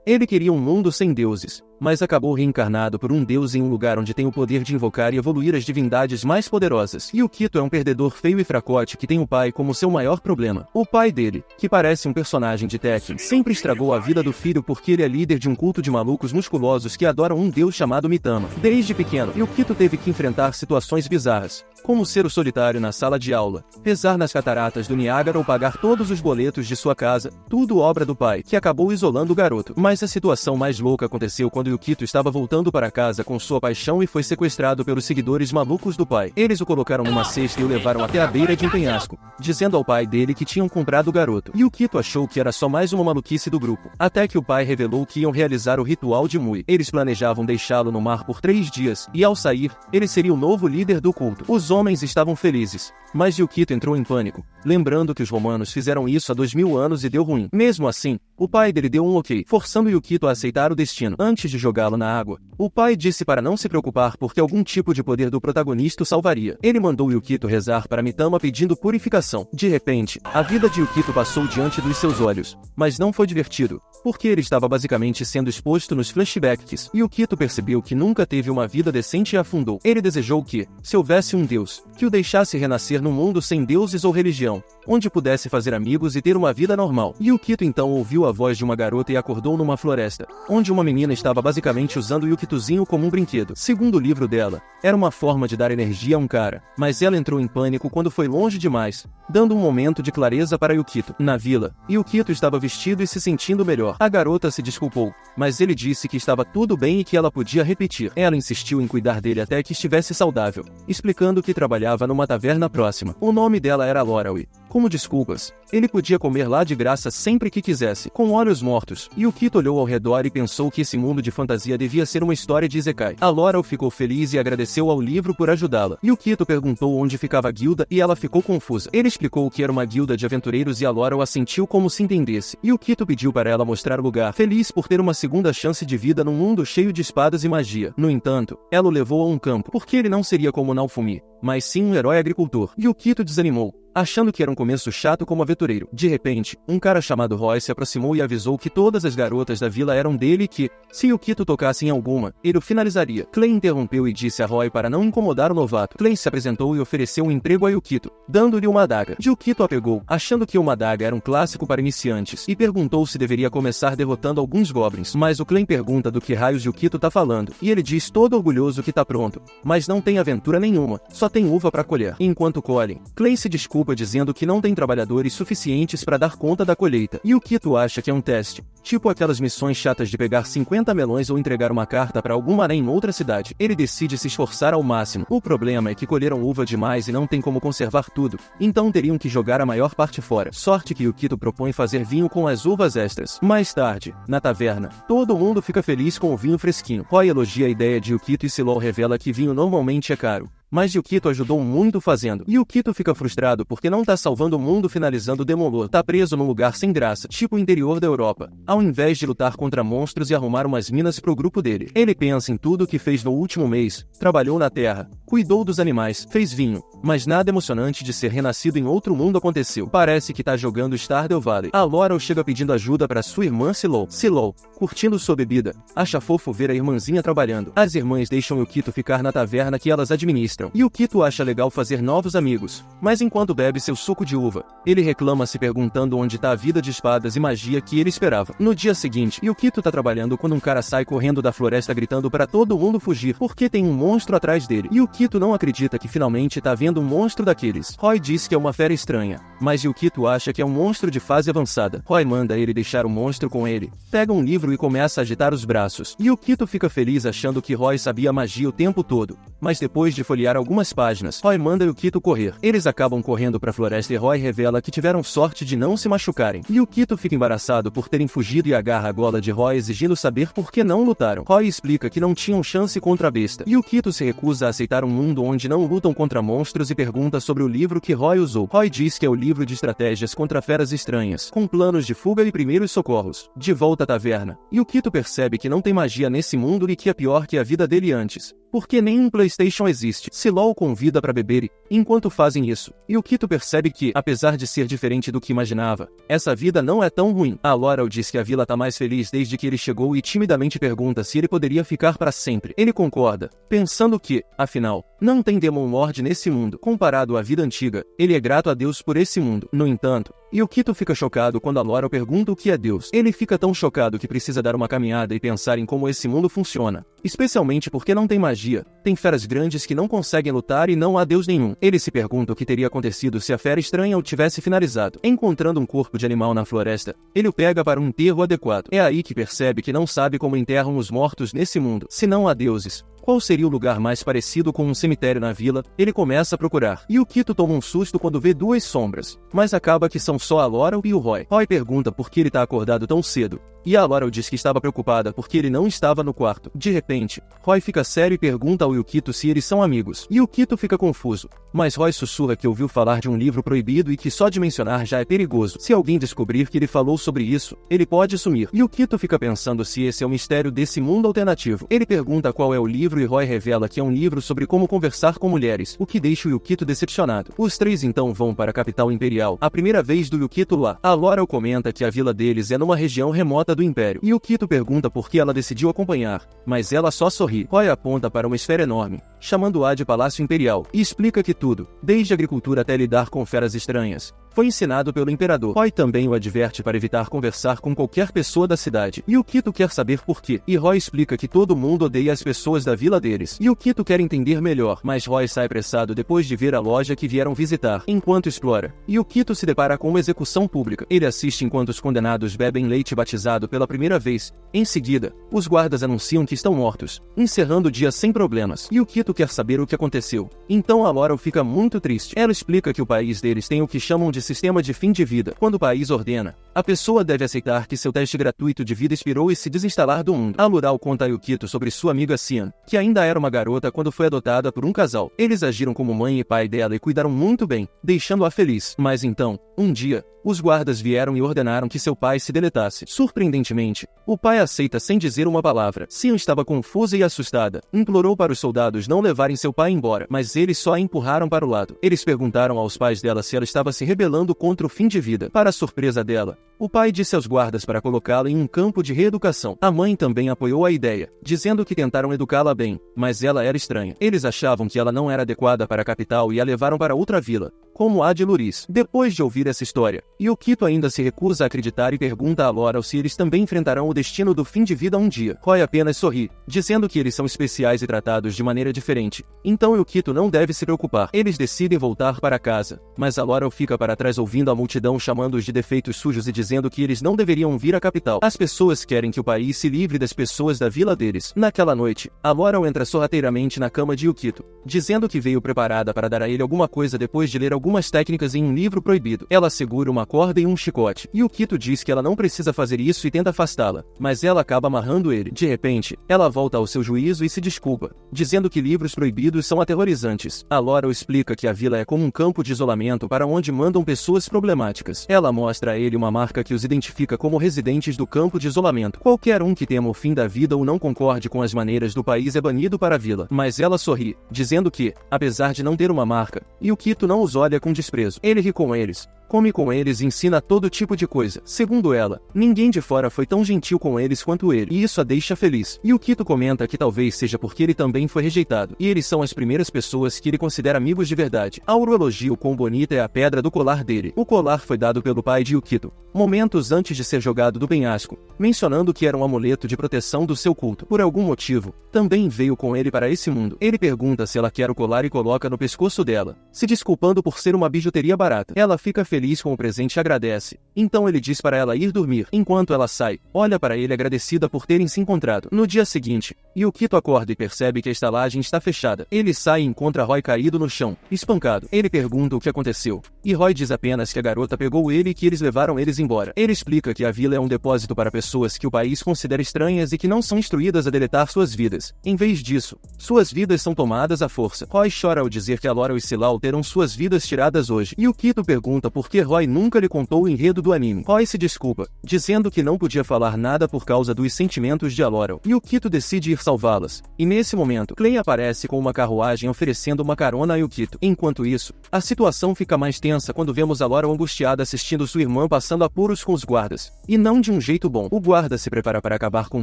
Ele queria um mundo sem deuses, mas acabou reencarnado por um deus em um lugar onde tem o poder de invocar e evoluir as divindades mais poderosas. Yukito é um perdedor feio e fracote que tem o pai como seu maior problema. O pai dele, que parece um personagem de Tekken, sempre estragou a vida do filho porque ele é líder de um culto de malucos musculosos que adoram um deus chamado Mitama. Desde pequeno, Yukito teve que enfrentar situações bizarras, como ser o solitário na sala de aula, rezar nas cataratas do Niágara ou pagar todos os boletos de sua casa, tudo obra do pai, que acabou isolando o garoto. Mas a situação mais louca aconteceu quando Yukito estava voltando para casa com sua paixão e foi sequestrado pelos seguidores malucos do pai. Eles o colocaram numa cesta e o levaram até a beira de um penhasco, dizendo ao pai dele que tinham comprado o garoto. Yukito achou que era só mais uma maluquice do grupo, até que o pai revelou que iam realizar o ritual de Mui. Eles planejavam deixá-lo no mar por 3 dias, e ao sair, ele seria o novo líder do culto. Os homens estavam felizes, mas Yukito entrou em pânico, lembrando que os romanos fizeram isso há 2000 anos e deu ruim. Mesmo assim, o pai dele deu um ok, forçando Yukito a aceitar o destino. Antes de jogá-lo na água, o pai disse para não se preocupar porque algum tipo de poder do protagonista o salvaria. Ele mandou Yukito rezar para Mitama pedindo purificação. De repente, a vida de Yukito passou diante dos seus olhos, mas não foi divertido, porque ele estava basicamente sendo exposto nos flashbacks. Yukito percebeu que nunca teve uma vida decente e afundou. Ele desejou que, se houvesse um deus, que o deixasse renascer num mundo sem deuses ou religião, onde pudesse fazer amigos e ter uma vida normal. Yukito então ouviu a voz de uma garota e acordou numa floresta, onde uma menina estava basicamente usando Yukitozinho como um brinquedo. Segundo o livro dela, era uma forma de dar energia a um cara, mas ela entrou em pânico quando foi longe demais, dando um momento de clareza para Yukito. Na vila, Yukito estava vestido e se sentindo melhor. A garota se desculpou, mas ele disse que estava tudo bem e que ela podia repetir. Ela insistiu em cuidar dele até que estivesse saudável, explicando que trabalhava numa taverna próxima. O nome dela era Lorawi. Como desculpas, ele podia comer lá de graça sempre que quisesse, com olhos mortos. Yukito olhou ao redor e pensou que esse mundo de fantasia devia ser uma história de Isekai. A Laurel ficou feliz e agradeceu ao livro por ajudá-la. Yukito perguntou onde ficava a guilda e ela ficou confusa. Ele explicou que era uma guilda de aventureiros e a Laurel assentiu como se entendesse. Yukito pediu para ela mostrar o lugar, feliz por ter uma segunda chance de vida num mundo cheio de espadas e magia. No entanto, ela o levou a um campo, porque ele não seria como Naofumi, mas sim um herói agricultor. Yukito desanimou, achando que era um começo chato como aventureiro. De repente, um cara chamado Roy se aproximou e avisou que todas as garotas da vila eram dele e que, se Yukito tocasse em alguma, ele o finalizaria. Clay interrompeu e disse a Roy para não incomodar o novato. Clay se apresentou e ofereceu um emprego a Yukito, dando-lhe uma adaga. Yukito a pegou, achando que uma adaga era um clássico para iniciantes, e perguntou se deveria começar derrotando alguns goblins. Mas o Clay pergunta do que raios Yukito tá falando, e ele diz todo orgulhoso que tá pronto, mas não tem aventura nenhuma, só tem uva para colher. Enquanto colhem, Clay se desculpa dizendo que não tem trabalhadores suficientes para dar conta da colheita. Yukito acha que é um teste, tipo aquelas missões chatas de pegar 50 melões ou entregar uma carta para algum maré em outra cidade. Ele decide se esforçar ao máximo. O problema é que colheram uva demais e não tem como conservar tudo, então teriam que jogar a maior parte fora. Sorte que Yukito propõe fazer vinho com as uvas extras. Mais tarde, na taverna, todo mundo fica feliz com o vinho fresquinho. Roy elogia a ideia de Yukito e Silol revela que vinho normalmente é caro, mas Yukito ajudou muito fazendo. Yukito fica frustrado porque não tá salvando o mundo finalizando o Demon Lord. Tá preso num lugar sem graça, tipo o interior da Europa, ao invés de lutar contra monstros e arrumar umas minas pro grupo dele. Ele pensa em tudo o que fez no último mês, trabalhou na terra, cuidou dos animais, fez vinho, mas nada emocionante de ser renascido em outro mundo aconteceu. Parece que tá jogando Stardew Valley. A Laurel chega pedindo ajuda para sua irmã Silol. Silol, curtindo sua bebida, acha fofo ver a irmãzinha trabalhando. As irmãs deixam Yukito ficar na taverna que elas administram. Yukito acha legal fazer novos amigos, mas enquanto bebe seu suco de uva, ele reclama se perguntando onde tá a vida de espadas e magia que ele esperava. No dia seguinte, Yukito tá trabalhando quando um cara sai correndo da floresta gritando para todo mundo fugir, porque tem um monstro atrás dele. Yukito não acredita que finalmente tá vendo um monstro daqueles. Roy diz que é uma fera estranha, mas Yukito acha que é um monstro de fase avançada. Roy manda ele deixar o monstro com ele, pega um livro e começa a agitar os braços. Yukito fica feliz achando que Roy sabia magia o tempo todo, mas depois de folhear algumas páginas, Roy manda Yukito correr. Eles acabam correndo pra floresta e Roy revela que tiveram sorte de não se machucarem. Yukito fica embaraçado por terem fugido e agarra a gola de Roy exigindo saber por que não lutaram. Roy explica que não tinham chance contra a besta. Yukito se recusa a aceitar um mundo onde não lutam contra monstros e pergunta sobre o livro que Roy usou. Roy diz que é o livro de estratégias contra feras estranhas, com planos de fuga e primeiros socorros. De volta à taverna, Yukito percebe que não tem magia nesse mundo e que é pior que a vida dele antes. Porque nenhum PlayStation existe. Se LoL convida para beber enquanto fazem isso. E o Kito percebe que, apesar de ser diferente do que imaginava, essa vida não é tão ruim. A Laurel diz que a vila tá mais feliz desde que ele chegou e timidamente pergunta se ele poderia ficar para sempre. Ele concorda, pensando que, afinal, não tem Demon Lord nesse mundo. Comparado à vida antiga, ele é grato a Deus por esse mundo. No entanto, e o Kito fica chocado quando a Laurel pergunta o que é Deus. Ele fica tão chocado que precisa dar uma caminhada e pensar em como esse mundo funciona. Especialmente porque não tem magia, tem feras grandes que não conseguem lutar e não há Deus nenhum. Ele se pergunta o que teria acontecido se a fera estranha o tivesse finalizado. Encontrando um corpo de animal na floresta, ele o pega para um enterro adequado. É aí que percebe que não sabe como enterram os mortos nesse mundo. Se não há deuses, qual seria o lugar mais parecido com um cemitério na vila? Ele começa a procurar. E o Kito toma um susto quando vê duas sombras. Mas acaba que são só a Laurel e o Roy. Roy pergunta por que ele tá acordado tão cedo. E a Laurel diz que estava preocupada porque ele não estava no quarto. De repente, Roy fica sério e pergunta ao Yukito se eles são amigos. E o Kito fica confuso. Mas Roy sussurra que ouviu falar de um livro proibido e que só de mencionar já é perigoso. Se alguém descobrir que ele falou sobre isso, ele pode sumir. E o Kito fica pensando se esse é o mistério desse mundo alternativo. Ele pergunta qual é o livro e Roy revela que é um livro sobre como conversar com mulheres, o que deixa o Yukito decepcionado. Os três então vão para a capital imperial, a primeira vez do Yukito lá. A Laurel comenta que a vila deles é numa região remota do Império. E o Kito pergunta por que ela decidiu acompanhar, mas ela só sorri. Roy aponta para uma esfera enorme, chamando-a de Palácio Imperial, e explica que tudo, desde agricultura até lidar com feras estranhas, foi ensinado pelo Imperador. Roy também o adverte para evitar conversar com qualquer pessoa da cidade. E o Kito quer saber por quê. E Roy explica que todo mundo odeia as pessoas da vila deles. E o Kito quer entender melhor, mas Roy sai apressado depois de ver a loja que vieram visitar, enquanto explora. E o Kito se depara com uma execução pública. Ele assiste enquanto os condenados bebem leite batizado pela primeira vez. Em seguida, os guardas anunciam que estão mortos, encerrando o dia sem problemas. E o Kito quer saber o que aconteceu. Então a Laurel fica muito triste. Ela explica que o país deles tem o que chamam de sistema de fim de vida. Quando o país ordena, a pessoa deve aceitar que seu teste gratuito de vida expirou e se desinstalar do mundo. A Laurel conta a Yukito sobre sua amiga Cian, que ainda era uma garota quando foi adotada por um casal. Eles agiram como mãe e pai dela e cuidaram muito bem, deixando-a feliz. Mas então, um dia, os guardas vieram e ordenaram que seu pai se deletasse. Surpreendentemente, o pai aceita sem dizer uma palavra. Cian estava confusa e assustada. Implorou para os soldados não levarem seu pai embora, mas eles só a empurraram para o lado. Eles perguntaram aos pais dela se ela estava se rebelando contra o fim de vida. Para a surpresa dela, o pai disse aos guardas para colocá-la em um campo de reeducação. A mãe também apoiou a ideia, dizendo que tentaram educá-la bem, mas ela era estranha. Eles achavam que ela não era adequada para a capital e a levaram para outra vila, como a de Luris. Depois de ouvir essa história, Yukito ainda se recusa a acreditar e pergunta a Laurel se eles também enfrentarão o destino do fim de vida um dia. Roy apenas sorri, dizendo que eles são especiais e tratados de maneira diferente. Então Yukito não deve se preocupar. Eles decidem voltar para casa, mas a Laurel fica para trás ouvindo a multidão chamando-os de defeitos sujos e dizendo que eles não deveriam vir à capital. As pessoas querem que o país se livre das pessoas da vila deles. Naquela noite, a Laurel entra sorrateiramente na cama de Yukito, dizendo que veio preparada para dar a ele alguma coisa depois de ler algumas técnicas em um livro proibido. Ela segura uma corda e um chicote. Yukito diz que ela não precisa fazer isso e tenta afastá-la, mas ela acaba amarrando ele. De repente, ela volta ao seu juízo e se desculpa, dizendo que livros proibidos são aterrorizantes. A Laurel explica que a vila é como um campo de isolamento para onde mandam pessoas problemáticas. Ela mostra a ele uma marca que os identifica como residentes do campo de isolamento. Qualquer um que tema o fim da vida ou não concorde com as maneiras do país é banido para a vila. Mas ela sorri, dizendo que, apesar de não ter uma marca, Yukito não os olha com desprezo. Ele ri com eles, come com eles e ensina todo tipo de coisa. Segundo ela, ninguém de fora foi tão gentil com eles quanto ele, e isso a deixa feliz. Yukito comenta que talvez seja porque ele também foi rejeitado, e eles são as primeiras pessoas que ele considera amigos de verdade. Auro elogia o quão bonita é a pedra do colar dele. O colar foi dado pelo pai de Yukito, momentos antes de ser jogado do penhasco, mencionando que era um amuleto de proteção do seu culto. Por algum motivo, também veio com ele para esse mundo. Ele pergunta se ela quer o colar e coloca no pescoço dela, se desculpando por ser uma bijuteria barata. Ela fica feliz com o presente e agradece. Então ele diz para ela ir dormir. Enquanto ela sai, olha para ele agradecida por terem se encontrado. No dia seguinte, Yukito acorda e percebe que a estalagem está fechada. Ele sai e encontra Roy caído no chão, espancado. Ele pergunta o que aconteceu, e Roy diz apenas que a garota pegou ele e que eles levaram eles embora. Ele explica que a vila é um depósito para pessoas que o país considera estranhas e que não são instruídas a deletar suas vidas. Em vez disso, suas vidas são tomadas à força. Roy chora ao dizer que a Laurel e Silal terão suas vidas tiradas hoje. Yukito pergunta por porque Roy nunca lhe contou o enredo do anime. Roy se desculpa, dizendo que não podia falar nada por causa dos sentimentos de Laurel. Yukito decide ir salvá-las. E nesse momento, Clay aparece com uma carruagem oferecendo uma carona a Yukito. Enquanto isso, a situação fica mais tensa quando vemos a Laurel angustiada assistindo sua irmã passando apuros com os guardas. E não de um jeito bom. O guarda se prepara para acabar com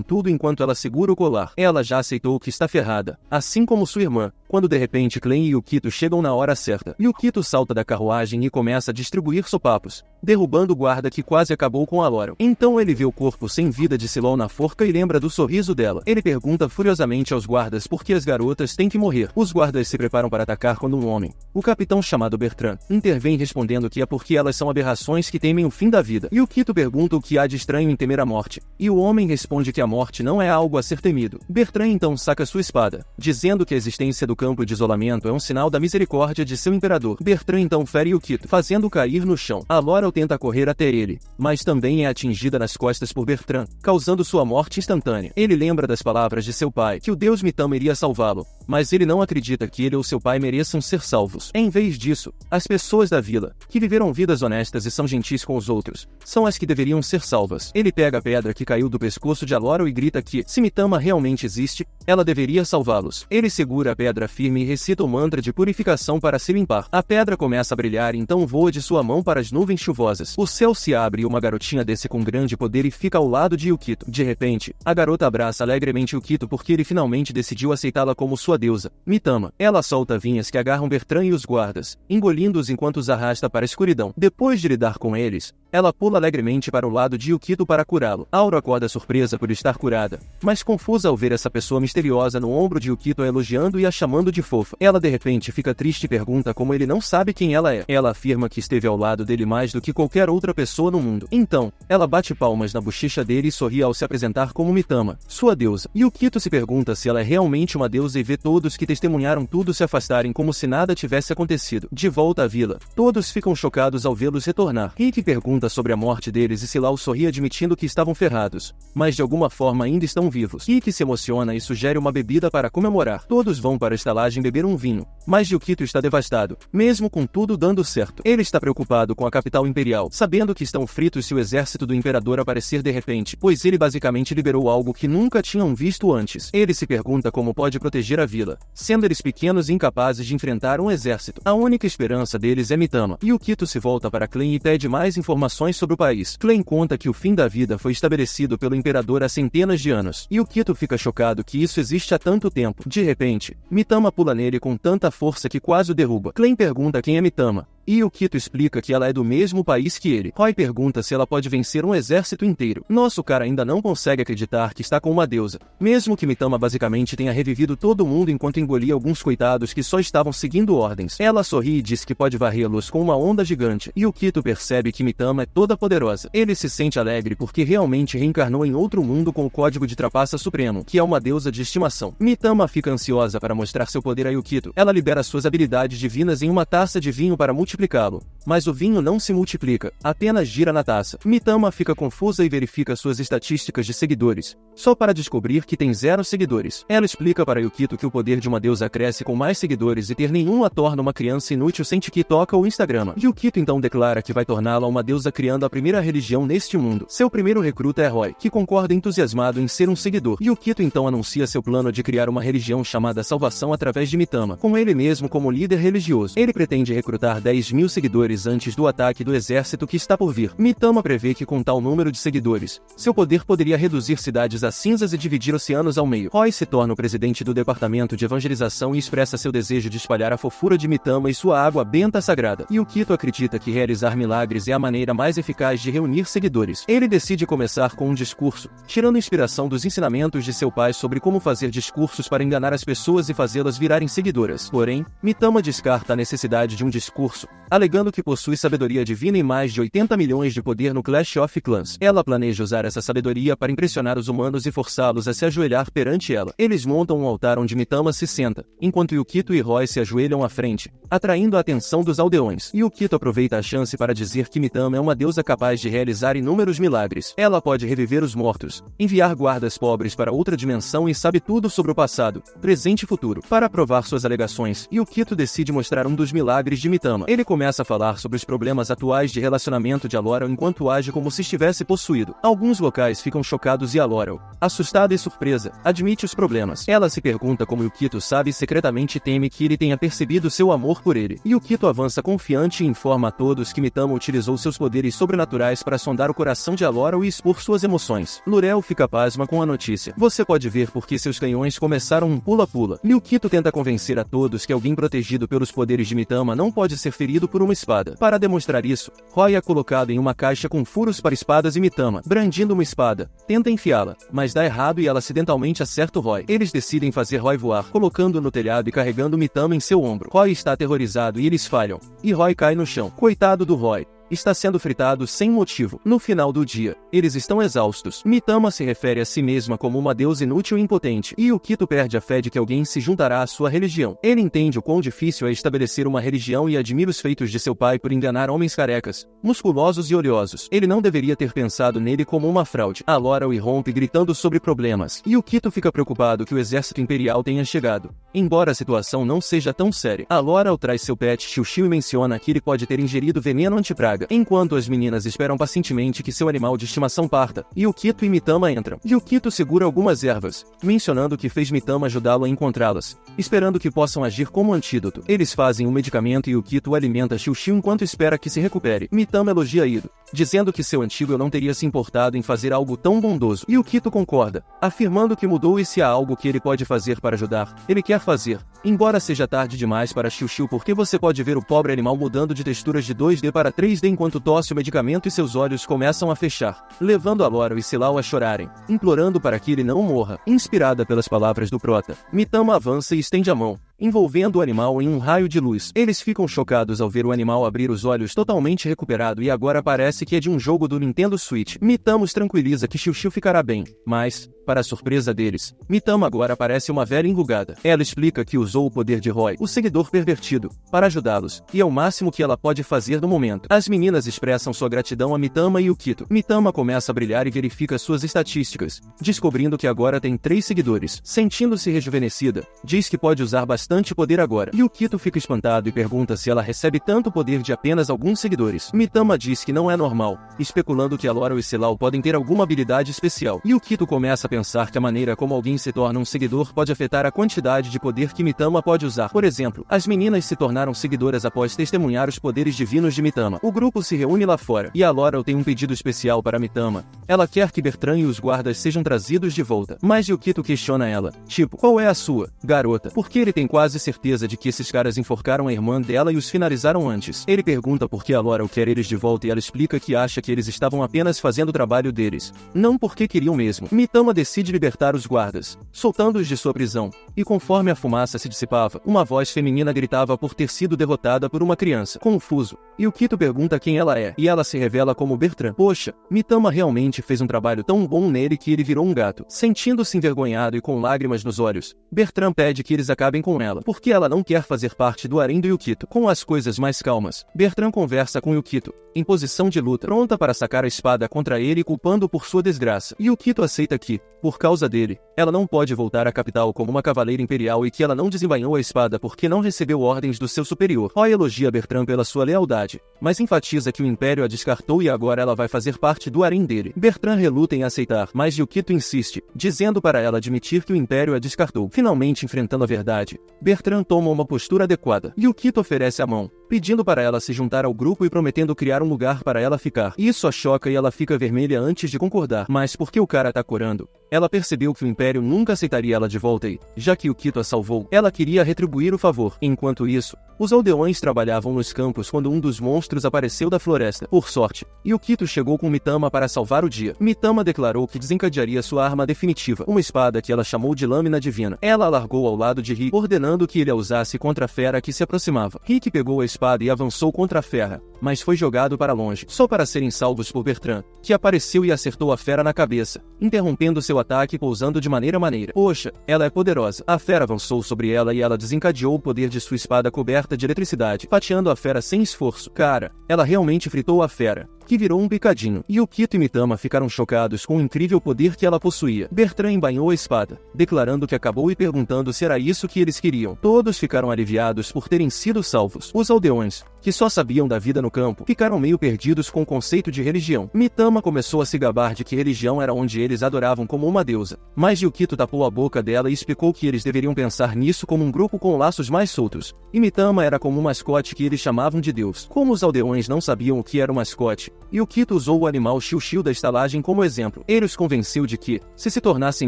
tudo enquanto ela segura o colar. Ela já aceitou que está ferrada, assim como sua irmã, quando de repente Clay e Yukito chegam na hora certa. Yukito salta da carruagem e começa a distribuir sopapos, derrubando o guarda que quase acabou com a Laurel. Então ele vê o corpo sem vida de Silol na forca e lembra do sorriso dela. Ele pergunta furiosamente aos guardas por que as garotas têm que morrer. Os guardas se preparam para atacar quando um homem, o capitão chamado Bertrand, intervém respondendo que é porque elas são aberrações que temem o fim da vida. Yukito pergunta o que há de estranho em temer a morte, e o homem responde que a morte não é algo a ser temido. Bertrand então saca sua espada, dizendo que a existência do campo de isolamento é um sinal da misericórdia de seu imperador. Bertrand então fere Yukito, fazendo cair no chão. A Laurel tenta correr até ele, mas também é atingida nas costas por Bertrand, causando sua morte instantânea. Ele lembra das palavras de seu pai, que o deus Mitama iria salvá-lo, mas ele não acredita que ele ou seu pai mereçam ser salvos. Em vez disso, as pessoas da vila, que viveram vidas honestas e são gentis com os outros, são as que deveriam ser salvas. Ele pega a pedra que caiu do pescoço de Laurel e grita que, se Mitama realmente existe, ela deveria salvá-los. Ele segura a pedra firme e recita o mantra de purificação para se limpar. A pedra começa a brilhar e então voa de sua mão para as nuvens chuvosas. O céu se abre e uma garotinha desce com grande poder e fica ao lado de Yukito. De repente, a garota abraça alegremente Yukito porque ele finalmente decidiu aceitá-la como sua deusa, Mitama. Ela solta vinhas que agarram Bertrand e os guardas, engolindo-os enquanto os arrasta para a escuridão. Depois de lidar com eles, ela pula alegremente para o lado de Yukito para curá-lo. Auro acorda surpresa por estar curada, mas confusa ao ver essa pessoa misteriosa no ombro de Yukito a elogiando e a chamando de fofa. Ela de repente fica triste e pergunta como ele não sabe quem ela é. Ela afirma que esteve ao lado dele mais do que qualquer outra pessoa no mundo. Então, ela bate palmas na bochecha dele e sorri ao se apresentar como Mitama, sua deusa. Yukito se pergunta se ela é realmente uma deusa e vê todos que testemunharam tudo se afastarem como se nada tivesse acontecido. De volta à vila, todos ficam chocados ao vê-los retornar. Rick pergunta sobre a morte deles e Silal sorri admitindo que estavam ferrados, mas de alguma forma ainda estão vivos. Rick se emociona e sugere uma bebida para comemorar. Todos vão para a estalagem beber um vinho, mas Yukito está devastado, mesmo com tudo dando certo. Ele está preocupado com a capital imperial, sabendo que estão fritos se o exército do imperador aparecer de repente, pois ele basicamente liberou algo que nunca tinham visto antes. Ele se pergunta como pode proteger a vila, sendo eles pequenos e incapazes de enfrentar um exército. A única esperança deles é Mitama. Yukito se volta para Clay e pede mais informações sobre o país. Clay conta que o fim da vida foi estabelecido pelo imperador há centenas de anos. Yukito fica chocado que isso existe há tanto tempo. De repente, Mitama pula nele com tanta força que quase o derruba. Clay pergunta quem é Mitama, e Yukito explica que ela é do mesmo país que ele. Roy pergunta se ela pode vencer um exército inteiro. Nosso cara ainda não consegue acreditar que está com uma deusa, mesmo que Mitama basicamente tenha revivido todo mundo enquanto engolia alguns coitados que só estavam seguindo ordens. Ela sorri e diz que pode varrê-los com uma onda gigante. Yukito percebe que Mitama é toda poderosa. Ele se sente alegre porque realmente reencarnou em outro mundo com o código de trapaça supremo, que é uma deusa de estimação. Mitama fica ansiosa para mostrar seu poder a Yukito. Ela libera suas habilidades divinas em uma taça de vinho para multiplicá-lo, mas o vinho não se multiplica, apenas gira na taça. Mitama fica confusa e verifica suas estatísticas de seguidores, só para descobrir que tem 0 seguidores. Ela explica para Yukito que o poder de uma deusa cresce com mais seguidores e ter nenhum a torna uma criança inútil sem TikTok ou Instagram. Yukito então declara que vai torná-la uma deusa criando a primeira religião neste mundo. Seu primeiro recruta é Roy, que concorda entusiasmado em ser um seguidor. Yukito então anuncia seu plano de criar uma religião chamada Salvação através de Mitama, com ele mesmo como líder religioso. Ele pretende recrutar 10.000 seguidores antes do ataque do exército que está por vir. Mitama prevê que com tal número de seguidores, seu poder poderia reduzir cidades a cinzas e dividir oceanos ao meio. Roy se torna o presidente do departamento de evangelização e expressa seu desejo de espalhar a fofura de Mitama e sua água benta sagrada. Yukito acredita que realizar milagres é a maneira mais eficaz de reunir seguidores. Ele decide começar com um discurso, tirando inspiração dos ensinamentos de seu pai sobre como fazer discursos para enganar as pessoas e fazê-las virarem seguidoras. Porém, Mitama descarta a necessidade de um discurso, alegando que possui sabedoria divina e mais de 80 milhões de poder no Clash of Clans. Ela planeja usar essa sabedoria para impressionar os humanos e forçá-los a se ajoelhar perante ela. Eles montam um altar onde Mitama se senta, enquanto Yukito e Roy se ajoelham à frente, atraindo a atenção dos aldeões. Yukito aproveita a chance para dizer que Mitama é uma deusa capaz de realizar inúmeros milagres. Ela pode reviver os mortos, enviar guardas pobres para outra dimensão e sabe tudo sobre o passado, presente e futuro. Para provar suas alegações, Yukito decide mostrar um dos milagres de Mitama. Ele Ele começa a falar sobre os problemas atuais de relacionamento de Laurel enquanto age como se estivesse possuído. Alguns locais ficam chocados e Laurel, assustada e surpresa, admite os problemas. Ela se pergunta como Yukito sabe e secretamente teme que ele tenha percebido seu amor por ele. Yukito avança confiante e informa a todos que Mitama utilizou seus poderes sobrenaturais para sondar o coração de Laurel e expor suas emoções. Laurel fica pasma com a notícia. Você pode ver porque seus canhões começaram um pula-pula. Yukito tenta convencer a todos que alguém protegido pelos poderes de Mitama não pode ser ferido por uma espada. Para demonstrar isso, Roy é colocado em uma caixa com furos para espadas e Mitama, brandindo uma espada, tenta enfiá-la, mas dá errado e ela acidentalmente acerta o Roy. Eles decidem fazer Roy voar, colocando-o no telhado e carregando Mitama em seu ombro. Roy está aterrorizado e eles falham, e Roy cai no chão. Coitado do Roy. Está sendo fritado sem motivo. No final do dia, eles estão exaustos. Mitama se refere a si mesma como uma deusa inútil e impotente, e Yukito perde a fé de que alguém se juntará à sua religião. Ele entende o quão difícil é estabelecer uma religião e admira os feitos de seu pai por enganar homens carecas, musculosos e oleosos. Ele não deveria ter pensado nele como uma fraude. A Laurel irrompe gritando sobre problemas, e Yukito fica preocupado que o exército imperial tenha chegado. Embora a situação não seja tão séria, a Laurel traz seu pet Xiu-Xiu e menciona que ele pode ter ingerido veneno antipraga. Enquanto as meninas esperam pacientemente que seu animal de estimação parta, Yukito e Mitama entram. Yukito segura algumas ervas, mencionando que fez Mitama ajudá-lo a encontrá-las, esperando que possam agir como antídoto. Eles fazem um medicamento e Yukito alimenta Xiu-Xiu enquanto espera que se recupere. Mitama elogia Ido, dizendo que seu antigo eu não teria se importado em fazer algo tão bondoso. Yukito concorda, afirmando que mudou e se há algo que ele pode fazer para ajudar, ele quer fazer. Embora seja tarde demais para Xiu-Xiu porque você pode ver o pobre animal mudando de texturas de 2D para 3D enquanto tosse o medicamento e seus olhos começam a fechar, levando a Laurel e Silau a chorarem, implorando para que ele não morra. Inspirada pelas palavras do prota, Mitama avança e estende a mão, envolvendo o animal em um raio de luz. Eles ficam chocados ao ver o animal abrir os olhos totalmente recuperado e agora parece que é de um jogo do Nintendo Switch. Mitama os tranquiliza que Xiu-Xiu ficará bem, mas, para a surpresa deles, Mitama agora parece uma velha enrugada. Ela explica que usou o poder de Roy, o seguidor pervertido, para ajudá-los, e é o máximo que ela pode fazer no momento. As meninas expressam sua gratidão a Mitama e Yukito. Mitama começa a brilhar e verifica suas estatísticas, descobrindo que agora tem 3 seguidores. Sentindo-se rejuvenescida, diz que pode usar bastante poder agora. Yukito fica espantado e pergunta se ela recebe tanto poder de apenas alguns seguidores. Mitama diz que não é normal, especulando que a Laurel e Silau podem ter alguma habilidade especial. Yukito começa a pensar que a maneira como alguém se torna um seguidor pode afetar a quantidade de poder que Mitama pode usar. Por exemplo, as meninas se tornaram seguidoras após testemunhar os poderes divinos de Mitama. O grupo se reúne lá fora, e a Laurel tem um pedido especial para Mitama. Ela quer que Bertrand e os guardas sejam trazidos de volta. Mas Yukito questiona ela, tipo, qual é a sua, garota? Porque ele tem quase certeza de que esses caras enforcaram a irmã dela e os finalizaram antes. Ele pergunta por que a Laurel quer eles de volta e ela explica que acha que eles estavam apenas fazendo o trabalho deles, não porque queriam mesmo. Mitama decide libertar os guardas, soltando-os de sua prisão, e conforme a fumaça se dissipava, uma voz feminina gritava por ter sido derrotada por uma criança. Confuso, Yukito pergunta quem ela é, e ela se revela como Bertrand. Poxa, Mitama realmente fez um trabalho tão bom nele que ele virou um gato. Sentindo-se envergonhado e com lágrimas nos olhos, Bertrand pede que eles acabem com ela, porque ela não quer fazer parte do harém do Yukito. Com as coisas mais calmas, Bertrand conversa com Yukito, em posição de luta, pronta para sacar a espada contra ele e culpando-o por sua desgraça. Yukito aceita que, por causa dele, ela não pode voltar à capital como uma cavaleira imperial e que ela não desembainhou a espada porque não recebeu ordens do seu superior. Roy elogia Bertrand pela sua lealdade, mas enfatiza que o Império a descartou e agora ela vai fazer parte do harém dele. Bertrand reluta em aceitar, mas Yukito insiste, dizendo para ela admitir que o Império a descartou. Finalmente enfrentando a verdade, Bertrand toma uma postura adequada. Yukito oferece a mão, pedindo para ela se juntar ao grupo e prometendo criar um lugar para ela ficar. Isso a choca e ela fica vermelha antes de concordar, mas porque o cara tá curando, ela percebeu que o Império nunca aceitaria ela de volta e, já que Yukito a salvou, ela queria retribuir o favor. Enquanto isso, os aldeões trabalhavam nos campos quando um dos monstros apareceu da floresta. Por sorte, Yukito chegou com Mitama para salvar o dia. Mitama declarou que desencadearia sua arma definitiva, uma espada que ela chamou de lâmina divina. Ela a largou ao lado de Ri, ordenando que ele a usasse contra a fera que se aproximava. Rick pegou a espada e avançou contra a fera, mas foi jogado para longe, só para serem salvos por Bertrand, que apareceu e acertou a fera na cabeça, interrompendo seu ataque e pousando de maneira. Poxa, ela é poderosa. A fera avançou sobre ela e ela desencadeou o poder de sua espada coberta de eletricidade, fatiando a fera sem esforço. Cara, ela realmente fritou a fera, que virou um picadinho. Yukito e Mitama ficaram chocados com o incrível poder que ela possuía. Bertrand embainhou a espada, declarando que acabou e perguntando se era isso que eles queriam. Todos ficaram aliviados por terem sido salvos. Os aldeões, que só sabiam da vida no campo, ficaram meio perdidos com o conceito de religião. Mitama começou a se gabar de que religião era onde eles adoravam como uma deusa, mas Yukito tapou a boca dela e explicou que eles deveriam pensar nisso como um grupo com laços mais soltos, e Mitama era como um mascote que eles chamavam de Deus. Como os aldeões não sabiam o que era um mascote, Yukito usou o animal Xiu-Xiu da estalagem como exemplo. Ele os convenceu de que, se tornassem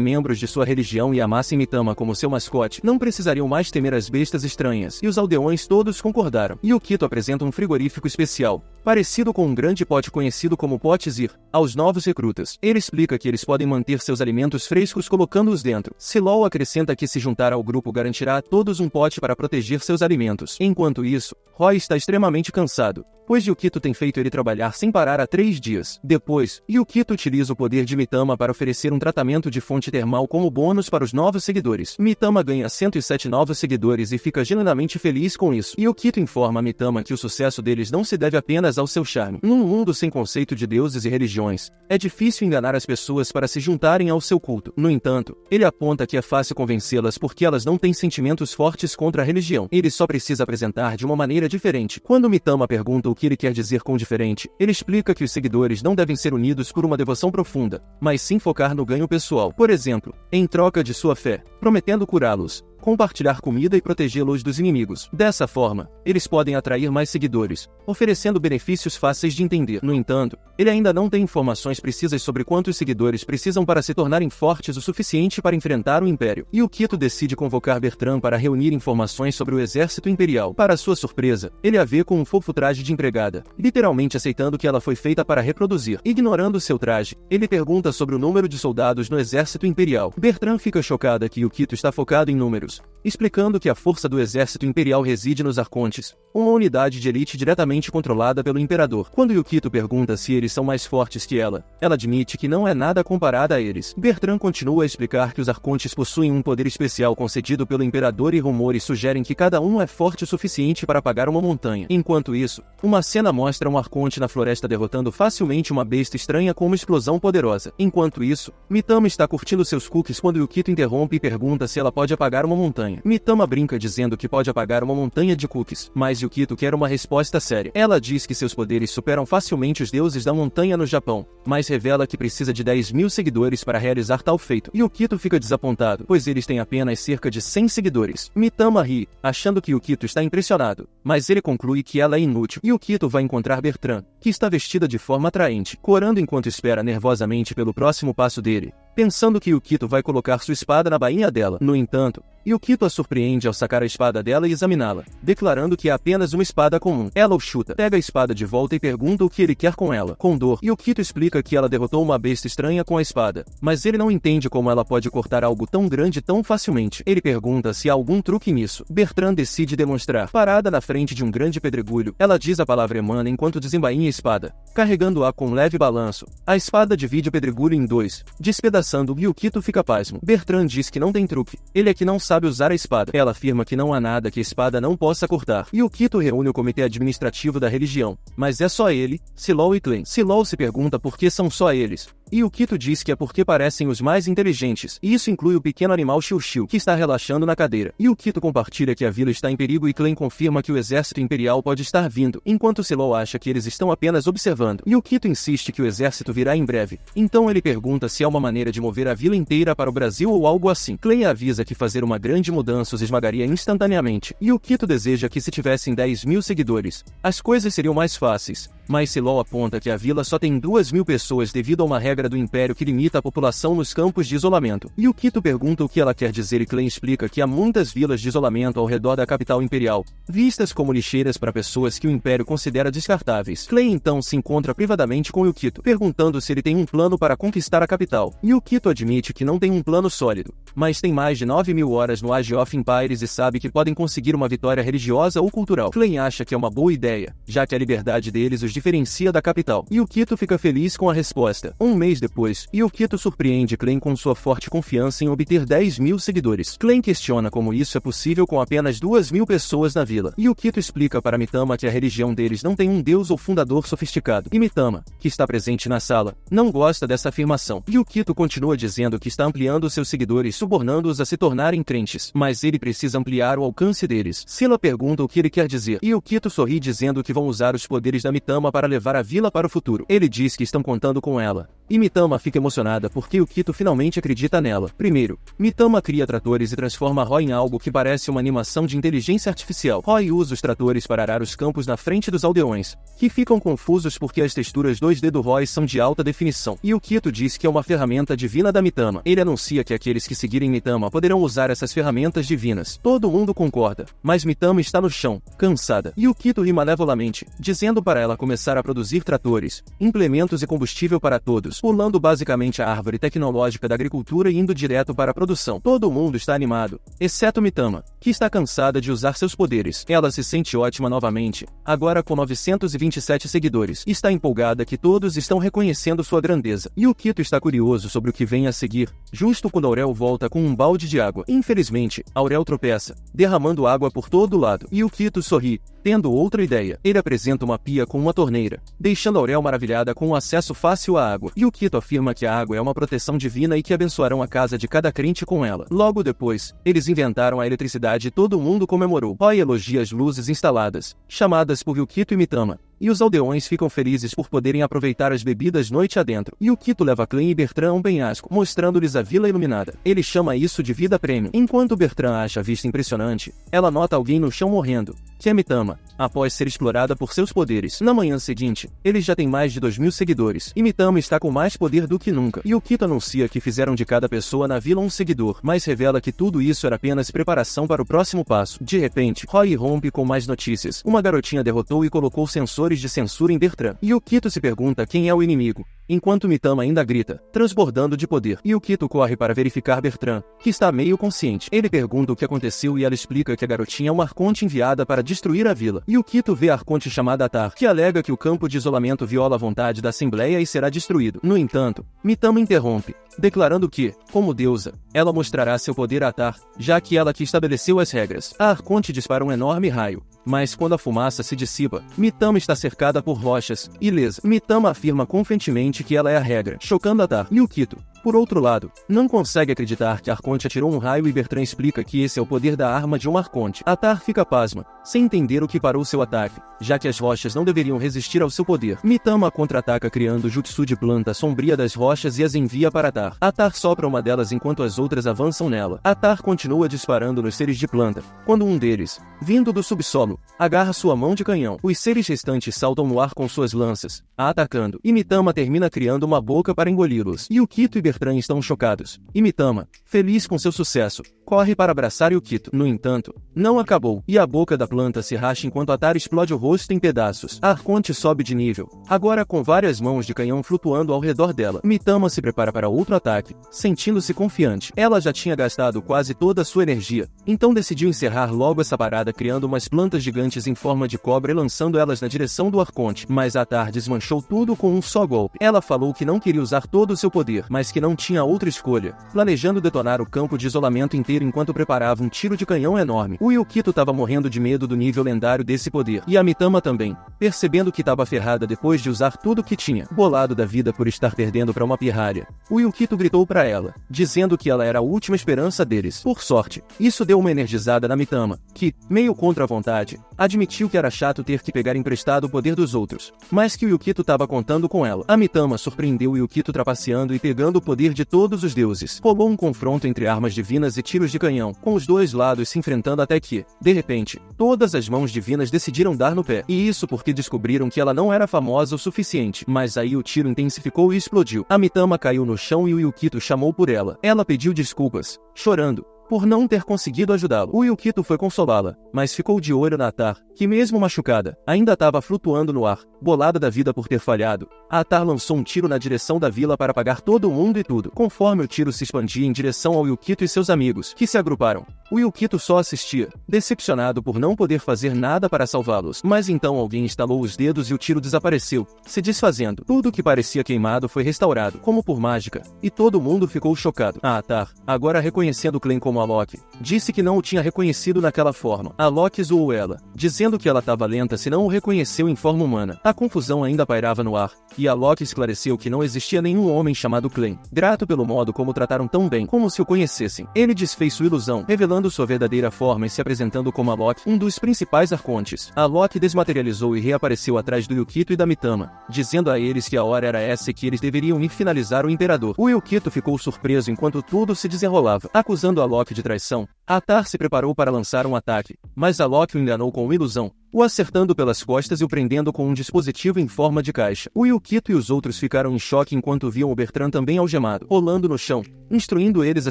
membros de sua religião e amassem Mitama como seu mascote, não precisariam mais temer as bestas estranhas, e os aldeões todos concordaram. Yukito apresenta um frigorífico especial, parecido com um grande pote conhecido como pote Zir, aos novos recrutas. Ele explica que eles podem manter seus alimentos frescos colocando-os dentro. Silol acrescenta que se juntar ao grupo garantirá a todos um pote para proteger seus alimentos. Enquanto isso, Roy está extremamente cansado, pois Yukito tem feito ele trabalhar sem parar há 3 dias. Depois, Yukito utiliza o poder de Mitama para oferecer um tratamento de fonte termal como bônus para os novos seguidores. Mitama ganha 107 novos seguidores e fica genuinamente feliz com isso. Yukito informa a Mitama que o sucesso deles não se deve apenas ao seu charme. Num mundo sem conceito de deuses e religiões, é difícil enganar as pessoas para se juntarem ao seu culto. No entanto, ele aponta que é fácil convencê-las porque elas não têm sentimentos fortes contra a religião. Ele só precisa apresentar de uma maneira diferente. Quando Mitama pergunta o que ele quer dizer com diferente, ele explica que os seguidores não devem ser unidos por uma devoção profunda, mas sim focar no ganho pessoal. Por exemplo, em troca de sua fé, prometendo curá-los, compartilhar comida e protegê-los dos inimigos. Dessa forma, eles podem atrair mais seguidores, oferecendo benefícios fáceis de entender. No entanto, ele ainda não tem informações precisas sobre quantos seguidores precisam para se tornarem fortes o suficiente para enfrentar o Império. Yukito decide convocar Bertrand para reunir informações sobre o exército imperial. Para sua surpresa, ele a vê com um fofo traje de empregada, literalmente aceitando que ela foi feita para reproduzir. Ignorando seu traje, ele pergunta sobre o número de soldados no exército imperial. Bertrand fica chocada que Yukito está focado em números, explicando que a força do exército imperial reside nos Arcontes, uma unidade de elite diretamente controlada pelo imperador. Quando Yukito pergunta se eles são mais fortes que ela admite que não é nada comparada a eles. Bertrand continua a explicar que os Arcontes possuem um poder especial concedido pelo imperador e rumores sugerem que cada um é forte o suficiente para apagar uma montanha. Enquanto isso, uma cena mostra um Arconte na floresta derrotando facilmente uma besta estranha com uma explosão poderosa. Enquanto isso, Mitama está curtindo seus cookies quando Yukito interrompe e pergunta se ela pode apagar uma montanha. Mitama brinca dizendo que pode apagar uma montanha de cookies, mas Yukito quer uma resposta séria. Ela diz que seus poderes superam facilmente os deuses da montanha no Japão, mas revela que precisa de 10.000 seguidores para realizar tal feito. Yukito fica desapontado, pois eles têm apenas cerca de 100 seguidores. Mitama ri, achando que Yukito está impressionado, mas ele conclui que ela é inútil. Yukito vai encontrar Bertrand, que está vestida de forma atraente, corando enquanto espera nervosamente pelo próximo passo dele, pensando que Yukito vai colocar sua espada na bainha dela. No entanto, Yukito a surpreende ao sacar a espada dela e examiná-la, declarando que é apenas uma espada comum. Ela o chuta, pega a espada de volta e pergunta o que ele quer com ela. Com dor, Yukito explica que ela derrotou uma besta estranha com a espada, mas ele não entende como ela pode cortar algo tão grande tão facilmente. Ele pergunta se há algum truque nisso. Bertrand decide demonstrar. Parada na frente de um grande pedregulho, ela diz a palavra Emana enquanto desembainha a espada, carregando-a com um leve balanço. A espada divide o pedregulho em 2, despedaçando. Yukito fica pasmo. Bertrand diz que não tem truque, ele é que não sabe usar a espada. Ela afirma que não há nada que a espada não possa cortar. Yukito reúne o comitê administrativo da religião, mas é só ele, Silol e Klein. Silol se pergunta por que são só eles, e Yukito diz que é porque parecem os mais inteligentes, e isso inclui o pequeno animal Xiu-Xiu, que está relaxando na cadeira. Yukito compartilha que a vila está em perigo e Klein confirma que o exército imperial pode estar vindo, enquanto Silol acha que eles estão apenas observando. Yukito insiste que o exército virá em breve, então ele pergunta se há uma maneira de mover a vila inteira para o Brasil ou algo assim. Klein avisa que fazer uma grande mudança os esmagaria instantaneamente. Yukito deseja que se tivessem 10.000 seguidores, as coisas seriam mais fáceis, mas Silol aponta que a vila só tem 2.000 pessoas devido a uma regra do Império que limita a população nos campos de isolamento. Yukito pergunta o que ela quer dizer e Klein explica que há muitas vilas de isolamento ao redor da capital imperial, vistas como lixeiras para pessoas que o Império considera descartáveis. Klein então se encontra privadamente com Yukito, perguntando se ele tem um plano para conquistar a capital. Yukito admite que não tem um plano sólido, mas tem mais de 9.000 horas no Age of Empires e sabe que podem conseguir uma vitória religiosa ou cultural. Klein acha que é uma boa ideia, já que a liberdade deles os os diferencia da capital. Yukito fica feliz com a resposta. Um mês depois, Yukito surpreende Clan com sua forte confiança em obter 10.000 seguidores. Clan questiona como isso é possível com apenas 2.000 pessoas na vila. Yukito explica para Mitama que a religião deles não tem um deus ou fundador sofisticado. E Mitama, que está presente na sala, não gosta dessa afirmação. Yukito continua dizendo que está ampliando seus seguidores, subornando-os a se tornarem crentes, mas ele precisa ampliar o alcance deles. Sila pergunta o que ele quer dizer, e Yukito sorri dizendo que vão usar os poderes da Mitama para levar a vila para o futuro. Ele diz que estão contando com ela. E Mitama fica emocionada porque Yukito finalmente acredita nela. Primeiro, Mitama cria tratores e transforma Roy em algo que parece uma animação de inteligência artificial. Roy usa os tratores para arar os campos na frente dos aldeões, que ficam confusos porque as texturas 2D do Roy são de alta definição. E Yukito diz que é uma ferramenta divina da Mitama. Ele anuncia que aqueles que seguirem Mitama poderão usar essas ferramentas divinas. Todo mundo concorda, mas Mitama está no chão, cansada. Yukito ri malevolamente, dizendo para ela começar a produzir tratores, implementos e combustível para todos, pulando basicamente a árvore tecnológica da agricultura e indo direto para a produção. Todo mundo está animado, exceto Mitama, que está cansada de usar seus poderes. Ela se sente ótima novamente, agora com 927 seguidores. Está empolgada que todos estão reconhecendo sua grandeza. Yukito está curioso sobre o que vem a seguir, justo quando Aurel volta com um balde de água. Infelizmente, Aurel tropeça, derramando água por todo lado. Yukito sorri, tendo outra ideia. Ele apresenta uma pia com uma torneira, deixando Aurel maravilhada com o acesso fácil à água. Yukito afirma que a água é uma proteção divina e que abençoarão a casa de cada crente com ela. Logo depois, eles inventaram a eletricidade e todo mundo comemorou. Roy elogia as luzes instaladas, chamadas por Yukito e Mitama, e os aldeões ficam felizes por poderem aproveitar as bebidas noite adentro. Yukito leva Clan e Bertrand a um penhasco, mostrando-lhes a vila iluminada. Ele chama isso de vida prêmio. Enquanto Bertrand acha a vista impressionante, ela nota alguém no chão morrendo, que é Mitama, após ser explorada por seus poderes. Na manhã seguinte, eles já têm mais de 2.000 seguidores, e Mitama está com mais poder do que nunca. Yukito anuncia que fizeram de cada pessoa na vila um seguidor, mas revela que tudo isso era apenas preparação para o próximo passo. De repente, Roy rompe com mais notícias. Uma garotinha derrotou e colocou sensores de censura em Bertrand. Yukito se pergunta quem é o inimigo, enquanto Mitama ainda grita, transbordando de poder. Yukito corre para verificar Bertrand, que está meio consciente. Ele pergunta o que aconteceu e ela explica que a garotinha é uma arconte enviada para destruir a vila. Yukito vê a arconte chamada Atar, que alega que o campo de isolamento viola a vontade da Assembleia e será destruído. No entanto, Mitama interrompe, declarando que, como deusa, ela mostrará seu poder a Atar, já que ela que estabeleceu as regras. A arconte dispara um enorme raio, mas quando a fumaça se dissipa, Mitama está cercada por rochas, ilesa. Mitama afirma confiantemente que ela é a regra, chocando Atar. Yukito, por outro lado, não consegue acreditar que a Arconte atirou um raio e Bertrand explica que esse é o poder da arma de um Arconte. Atar fica pasma, sem entender o que parou seu ataque, já que as rochas não deveriam resistir ao seu poder. Mitama contra-ataca criando o jutsu de planta sombria das rochas e as envia para Atar. Atar sopra uma delas enquanto as outras avançam nela. Atar continua disparando nos seres de planta, quando um deles, vindo do subsolo, agarra sua mão de canhão. Os seres restantes saltam no ar com suas lanças, a atacando, e Mitama termina criando uma boca para engoli-los. Yukito e Bertrand estão chocados, e Mitama, feliz com seu sucesso, corre para abraçar Yukito. No entanto, não acabou, e a boca da planta se racha enquanto Atar explode o rosto em pedaços. A Arconte sobe de nível, agora com várias mãos de canhão flutuando ao redor dela. Mitama se prepara para outro ataque, sentindo-se confiante. Ela já tinha gastado quase toda a sua energia, então decidiu encerrar logo essa parada criando umas plantas gigantes em forma de cobra e lançando elas na direção do Arconte. Mas Atar desmanchou tudo com um só golpe. Ela falou que não queria usar todo o seu poder, mas que não tinha outra escolha, planejando detonar o campo de isolamento inteiro enquanto preparava um tiro de canhão enorme. O Yukito estava morrendo de medo do nível lendário desse poder, e a Mitama também, percebendo que estava ferrada depois de usar tudo que tinha. Bolado da vida por estar perdendo para uma pirralha, o Yukito gritou para ela, dizendo que ela era a última esperança deles. Por sorte, isso deu uma energizada na Mitama, que, meio contra a vontade, admitiu que era chato ter que pegar emprestado o poder dos outros, mas que o Yukito estava contando com ela. A Mitama surpreendeu o Yukito trapaceando e pegando o poder de todos os deuses. Rolou um confronto entre armas divinas e tiros de canhão, com os dois lados se enfrentando até que, de repente, todas as mãos divinas decidiram dar no pé. E isso porque descobriram que ela não era famosa o suficiente. Mas aí o tiro intensificou e explodiu. A Mitama caiu no chão e o Yukito chamou por ela. Ela pediu desculpas, chorando, por não ter conseguido ajudá-lo. O Yukito foi consolá-la, mas ficou de olho na Atar, que mesmo machucada, ainda estava flutuando no ar, bolada da vida por ter falhado. A Atar lançou um tiro na direção da vila para apagar todo mundo e tudo. Conforme o tiro se expandia em direção ao Yukito e seus amigos, que se agruparam, O Yukito só assistia, decepcionado por não poder fazer nada para salvá-los. Mas então alguém estalou os dedos e o tiro desapareceu, se desfazendo. Tudo que parecia queimado foi restaurado, como por mágica, e todo mundo ficou chocado. A Atar, agora reconhecendo Clem como a Loki, disse que não o tinha reconhecido naquela forma. A Loki zoou ela, dizendo que ela estava lenta se não o reconheceu em forma humana. A confusão ainda pairava no ar, e a Loki esclareceu que não existia nenhum homem chamado Clem. Grato pelo modo como trataram tão bem, como se o conhecessem, ele desfez sua ilusão, revelando sua verdadeira forma e se apresentando como a Loki, um dos principais arcontes. A Loki desmaterializou e reapareceu atrás do Yukito e da Mitama, dizendo a eles que a hora era essa e que eles deveriam ir finalizar o Imperador. O Yukito ficou surpreso enquanto tudo se desenrolava. Acusando a Loki de traição, Atar se preparou para lançar um ataque, mas a Loki o enganou com uma ilusão, o acertando pelas costas e o prendendo com um dispositivo em forma de caixa. O Yukito e os outros ficaram em choque enquanto viam o Bertrand também algemado, rolando no chão, instruindo eles a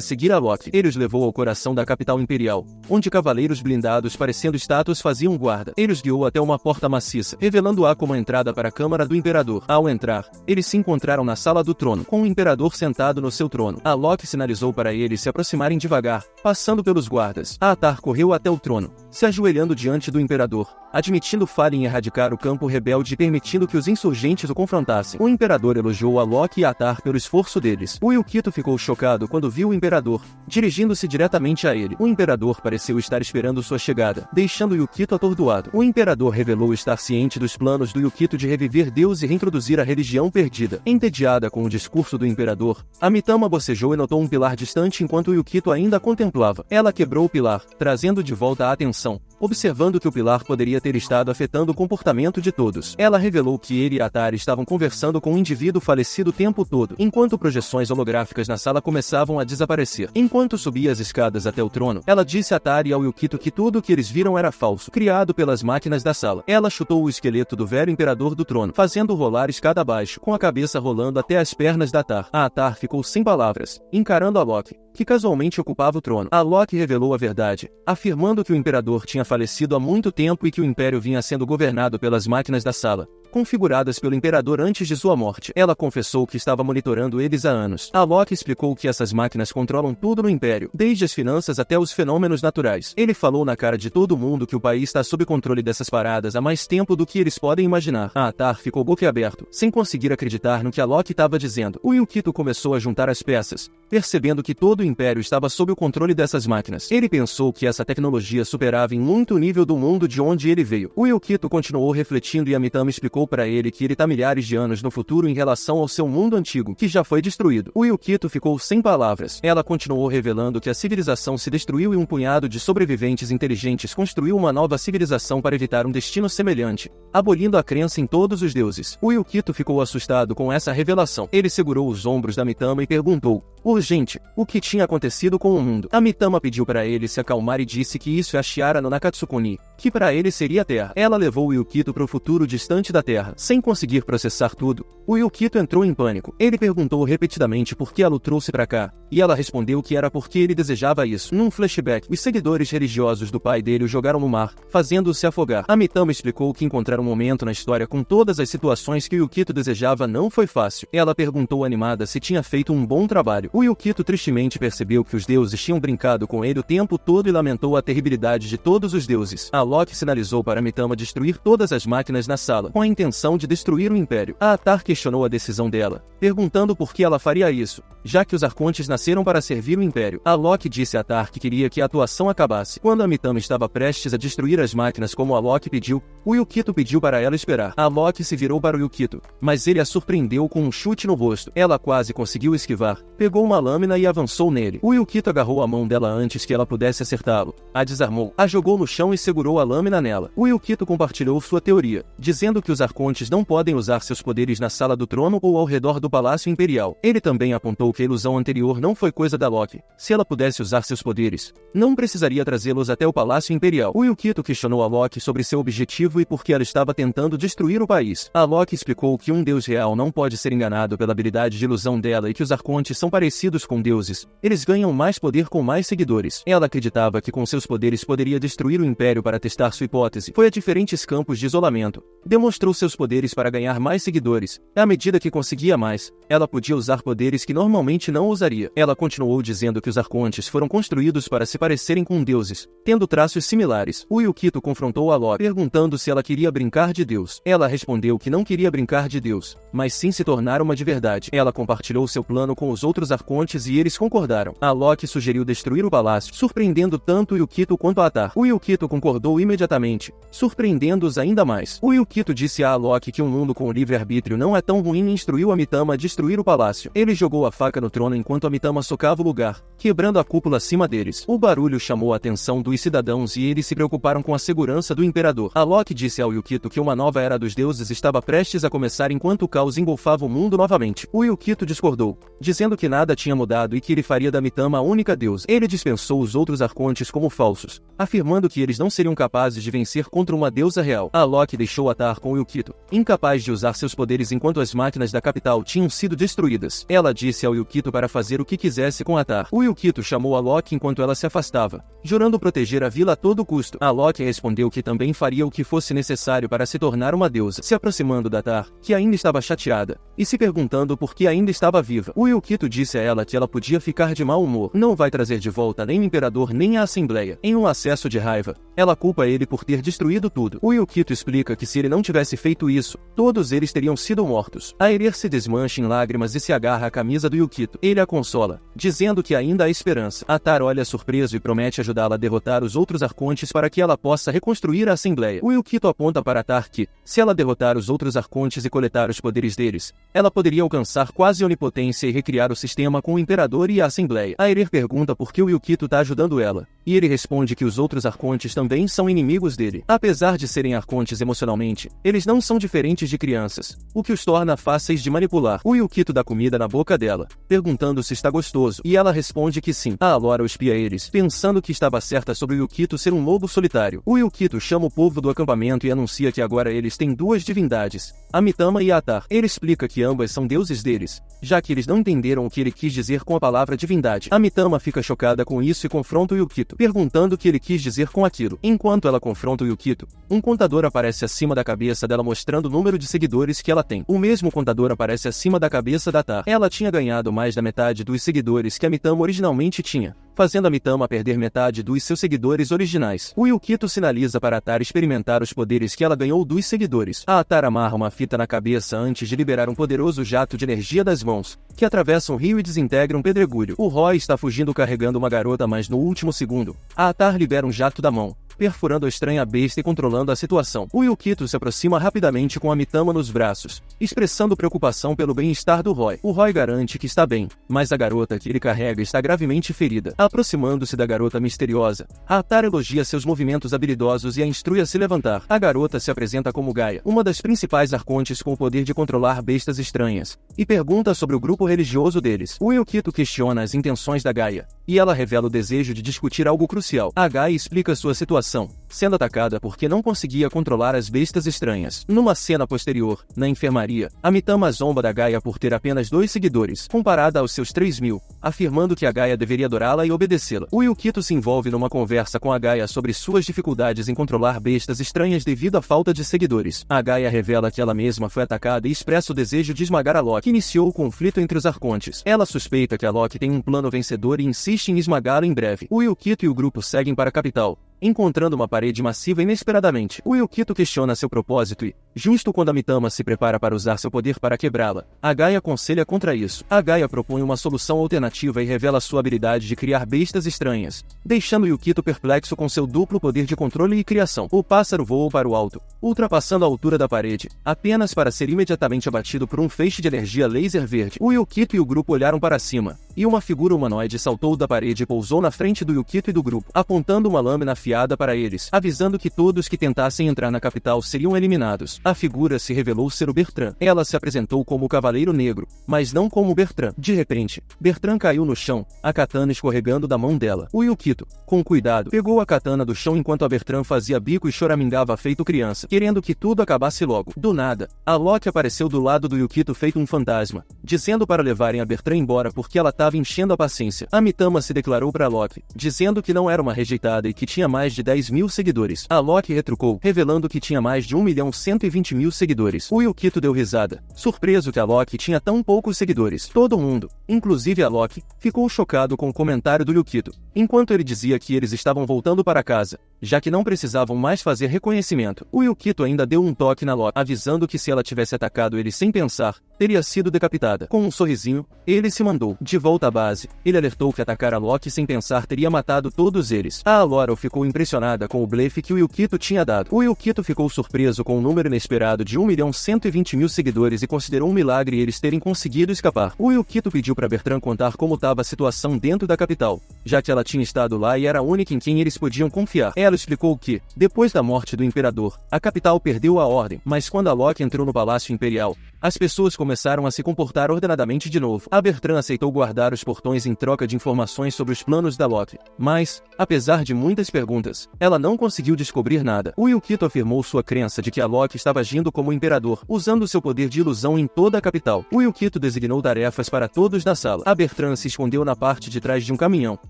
seguir a Loki. Ele os levou ao coração da capital imperial, onde cavaleiros blindados parecendo estátuas faziam guarda. Ele os guiou até uma porta maciça, revelando-a como a entrada para a Câmara do Imperador. Ao entrar, eles se encontraram na Sala do Trono, com o Imperador sentado no seu trono. A Loki sinalizou para eles se aproximarem devagar, passando pelos guardas. A Atar correu até o trono, se ajoelhando diante do Imperador, admitindo falha em erradicar o campo rebelde e permitindo que os insurgentes o confrontassem. O Imperador elogiou a Loki e a Atar pelo esforço deles. O Yukito ficou chocado quando viu o Imperador, dirigindo-se diretamente a ele. O Imperador pareceu estar esperando sua chegada, deixando Yukito atordoado. O Imperador revelou estar ciente dos planos do Yukito de reviver Deus e reintroduzir a religião perdida. Entediada com o discurso do Imperador, a Mitama bocejou e notou um pilar distante enquanto o Yukito ainda a contemplava. Ela quebrou o pilar, trazendo de volta a atenção, observando que o pilar poderia ter estado afetando o comportamento de todos. Ela revelou que ele e Atar estavam conversando com um indivíduo falecido o tempo todo, enquanto projeções holográficas na sala começavam a desaparecer. Enquanto subia as escadas até o trono, ela disse a Atar e ao Yukito que tudo o que eles viram era falso, criado pelas máquinas da sala. Ela chutou o esqueleto do velho imperador do trono, fazendo rolar escada abaixo, com a cabeça rolando até as pernas da Atar. A Atar ficou sem palavras, encarando a Loki, que casualmente ocupava o trono. A Loki revelou a verdade, afirmando que o imperador tinha falecido há muito tempo e que o império vinha sendo governado pelas máquinas da sala, configuradas pelo imperador antes de sua morte. Ela confessou que estava monitorando eles há anos. A Loki explicou que essas máquinas controlam tudo no império, desde as finanças até os fenômenos naturais. Ele falou na cara de todo mundo que o país está sob controle dessas paradas há mais tempo do que eles podem imaginar. A Atar ficou boquiaberto, sem conseguir acreditar no que a Loki estava dizendo. O Yukito começou a juntar as peças, percebendo que todo o império estava sob o controle dessas máquinas. Ele pensou que essa tecnologia superava em muito o nível do mundo de onde ele veio. O Yukito continuou refletindo e a Mitama explicou para ele que ele está milhares de anos no futuro em relação ao seu mundo antigo, que já foi destruído. O Yukito ficou sem palavras. Ela continuou revelando que a civilização se destruiu e um punhado de sobreviventes inteligentes construiu uma nova civilização para evitar um destino semelhante, abolindo a crença em todos os deuses. O Yukito ficou assustado com essa revelação. Ele segurou os ombros da Mitama e perguntou, urgente, o que tinha acontecido com o mundo. A Mitama pediu para ele se acalmar e disse que isso é a Shiara no Nakatsukuni, que para ele seria a Terra. Ela levou o Yukito para o futuro distante da Terra. Sem conseguir processar tudo, o Yukito entrou em pânico. Ele perguntou repetidamente por que ela o trouxe para cá, e ela respondeu que era porque ele desejava isso. Num flashback, os seguidores religiosos do pai dele o jogaram no mar, fazendo-o se afogar. A Mitama explicou que encontrar um momento na história com todas as situações que o Yukito desejava não foi fácil. Ela perguntou animada se tinha feito um bom trabalho. O Yukito tristemente percebeu que os deuses tinham brincado com ele o tempo todo e lamentou a terribilidade de todos os deuses. A Loki sinalizou para Mitama destruir todas as máquinas na sala, com a intenção de destruir o Império. A Atar questionou a decisão dela, perguntando por que ela faria isso, já que os Arcontes nasceram para servir o Império. A Loki disse a Atar que queria que a atuação acabasse. Quando a Mitama estava prestes a destruir as máquinas como a Loki pediu, o Yukito pediu para ela esperar. A Loki se virou para o Yukito, mas ele a surpreendeu com um chute no rosto. Ela quase conseguiu esquivar, pegou uma lâmina e avançou nele. O Yukito agarrou a mão dela antes que ela pudesse acertá-lo, a desarmou, a jogou no chão e segurou a lâmina nela. O Yukito compartilhou sua teoria, dizendo que os Arcontes não podem usar seus poderes na sala do trono ou ao redor do Palácio Imperial. Ele também apontou que a ilusão anterior não foi coisa da Loki. Se ela pudesse usar seus poderes, não precisaria trazê-los até o Palácio Imperial. O Yukito questionou a Loki sobre seu objetivo e por que ela estava tentando destruir o país. A Loki explicou que um deus real não pode ser enganado pela habilidade de ilusão dela e que os Arcontes são parecidos com deuses. Eles ganham mais poder com mais seguidores. Ela acreditava que com seus poderes poderia destruir o Império para testar sua hipótese. Foi a diferentes campos de isolamento. Demonstrou usou seus poderes para ganhar mais seguidores. À medida que conseguia mais, ela podia usar poderes que normalmente não usaria. Ela continuou dizendo que os arcontes foram construídos para se parecerem com deuses, tendo traços similares. O Yukito confrontou a Loki, perguntando se ela queria brincar de Deus. Ela respondeu que não queria brincar de Deus, mas sim se tornar uma de verdade. Ela compartilhou seu plano com os outros arcontes e eles concordaram. A Loki sugeriu destruir o palácio, surpreendendo tanto o Yukito quanto a Atar. O Yukito concordou imediatamente, surpreendendo-os ainda mais. O Yukito disse a Loki que um mundo com livre-arbítrio não é tão ruim e instruiu a Mitama a destruir o palácio. Ele jogou a faca no trono enquanto a Mitama socava o lugar, quebrando a cúpula acima deles. O barulho chamou a atenção dos cidadãos e eles se preocuparam com a segurança do imperador. A Loki disse ao Yukito que uma nova era dos deuses estava prestes a começar enquanto o caos engolfava o mundo novamente. O Yukito discordou, dizendo que nada tinha mudado e que ele faria da Mitama a única deusa. Ele dispensou os outros arcontes como falsos, afirmando que eles não seriam capazes de vencer contra uma deusa real. A Loki deixou Atar com o Yukito, incapaz de usar seus poderes enquanto as máquinas da capital tinham sido destruídas. Ela disse ao Yukito para fazer o que quisesse com Atar. O Yukito chamou a Loki enquanto ela se afastava, jurando proteger a vila a todo custo. A Loki respondeu que também faria o que fosse necessário para se tornar uma deusa, se aproximando da Atar, que ainda estava chateada, e se perguntando por que ainda estava viva. O Yukito disse a ela que ela podia ficar de mau humor. Não vai trazer de volta nem o imperador nem a assembleia. Em um acesso de raiva, ela culpa ele por ter destruído tudo. O Yukito explica que se ele não tivesse feito isso, todos eles teriam sido mortos. A Erir se desmancha em lágrimas e se agarra à camisa do Yukito. Ele a consola, dizendo que ainda há esperança. Atar olha surpreso e promete ajudá-la a derrotar os outros arcontes para que ela possa reconstruir a assembleia. O Yukito aponta para Atar que, se ela derrotar os outros arcontes e coletar os poderes deles, ela poderia alcançar quase onipotência e recriar o sistema com o imperador e a assembleia. A Erir pergunta por que o Yukito está ajudando ela, e ele responde que os outros arcontes também são inimigos dele. Apesar de serem arcontes emocionalmente, eles não são diferentes de crianças, o que os torna fáceis de manipular. O Yukito dá comida na boca dela, perguntando se está gostoso, e ela responde que sim. A Alora espia eles, pensando que estava certa sobre o Yukito ser um lobo solitário. O Yukito chama o povo do acampamento e anuncia que agora eles têm duas divindades, a Mitama e a Atar. Ele explica que ambas são deuses deles, já que eles não entenderam o que ele quis dizer com a palavra divindade. A Mitama fica chocada com isso e confronta o Yukito, perguntando o que ele quis dizer com aquilo. Enquanto ela confronta o Yukito, um contador aparece acima da cabeça dela mostrando o número de seguidores que ela tem. O mesmo contador aparece acima da cabeça da Atar. Ela tinha ganhado mais da metade dos seguidores que a Mitama originalmente tinha, fazendo a Mitama perder metade dos seus seguidores originais. O Yukito sinaliza para Atar experimentar os poderes que ela ganhou dos seguidores. A Atar amarra uma fita na cabeça antes de liberar um poderoso jato de energia das mãos, que atravessa um rio e desintegra um pedregulho. O Roy está fugindo carregando uma garota, mas no último segundo, a Atar libera um jato da mão, perfurando a estranha besta e controlando a situação. O Yukito se aproxima rapidamente com a Mitama nos braços, expressando preocupação pelo bem-estar do Roy. O Roy garante que está bem, mas a garota que ele carrega está gravemente ferida. Aproximando-se da garota misteriosa, a Atar elogia seus movimentos habilidosos e a instrui a se levantar. A garota se apresenta como Gaia, uma das principais arcontes com o poder de controlar bestas estranhas, e pergunta sobre o grupo religioso deles. O Yukito questiona as intenções da Gaia, e ela revela o desejo de discutir algo crucial. A Gaia explica sua situação, sendo atacada porque não conseguia controlar as bestas estranhas. Numa cena posterior, na enfermaria, a Mitama zomba da Gaia por ter apenas 2 seguidores, comparada aos seus 3.000, afirmando que a Gaia deveria adorá-la e obedecê-la. O Yukito se envolve numa conversa com a Gaia sobre suas dificuldades em controlar bestas estranhas devido à falta de seguidores. A Gaia revela que ela mesma foi atacada e expressa o desejo de esmagar a Loki, que iniciou o conflito entre os arcontes. Ela suspeita que a Loki tem um plano vencedor e insiste em esmagá-la em breve. O Yukito e o grupo seguem para a capital, encontrando uma parede massiva inesperadamente. O Yukito questiona seu propósito e, justo quando a Mitama se prepara para usar seu poder para quebrá-la, a Gaia aconselha contra isso. A Gaia propõe uma solução alternativa e revela sua habilidade de criar bestas estranhas, deixando Yukito perplexo com seu duplo poder de controle e criação. O pássaro voou para o alto, ultrapassando a altura da parede, apenas para ser imediatamente abatido por um feixe de energia laser verde. O Yukito e o grupo olharam para cima, e uma figura humanoide saltou da parede e pousou na frente do Yukito e do grupo, apontando uma lâmina afiada para eles, avisando que todos que tentassem entrar na capital seriam eliminados. A figura se revelou ser o Bertrand. Ela se apresentou como o Cavaleiro Negro, mas não como Bertrand. De repente, Bertrand caiu no chão, a katana escorregando da mão dela. O Yukito, com cuidado, pegou a katana do chão enquanto a Bertrand fazia bico e choramingava feito criança, querendo que tudo acabasse logo. Do nada, a Loki apareceu do lado do Yukito feito um fantasma, dizendo para levarem a Bertrand embora porque ela estava enchendo a paciência. A Mitama se declarou para Loki, dizendo que não era uma rejeitada e que tinha mais de 10 mil seguidores. A Loki retrucou, revelando que tinha mais de 1.120.000 seguidores. O Yukito deu risada, surpreso que a Loki tinha tão poucos seguidores. Todo mundo, inclusive a Loki, ficou chocado com o comentário do Yukito, enquanto ele dizia que eles estavam voltando para casa, já que não precisavam mais fazer reconhecimento. O Yukito ainda deu um toque na Loki, avisando que se ela tivesse atacado ele sem pensar, teria sido decapitada. Com um sorrisinho, ele se mandou de volta à base. Ele alertou que atacar a Loki sem pensar teria matado todos eles. A Laurel ficou impressionada com o blefe que o Yukito tinha dado. O Yukito ficou surpreso com o número inesperado de 1.120.000 seguidores e considerou um milagre eles terem conseguido escapar. O Yukito pediu para Bertrand contar como estava a situação dentro da capital, já que ela tinha estado lá e era a única em quem eles podiam confiar. Ela explicou que, depois da morte do imperador, a capital perdeu a ordem, mas quando a Loki entrou no Palácio Imperial, as pessoas começaram a se comportar ordenadamente de novo. A Bertrand aceitou guardar os portões em troca de informações sobre os planos da Loki, mas, apesar de muitas perguntas, ela não conseguiu descobrir nada. O Yukito afirmou sua crença de que a Loki estava agindo como imperador, usando seu poder de ilusão em toda a capital. O Yukito designou tarefas para todos na sala. A Bertrand se escondeu na parte de trás de um caminhão,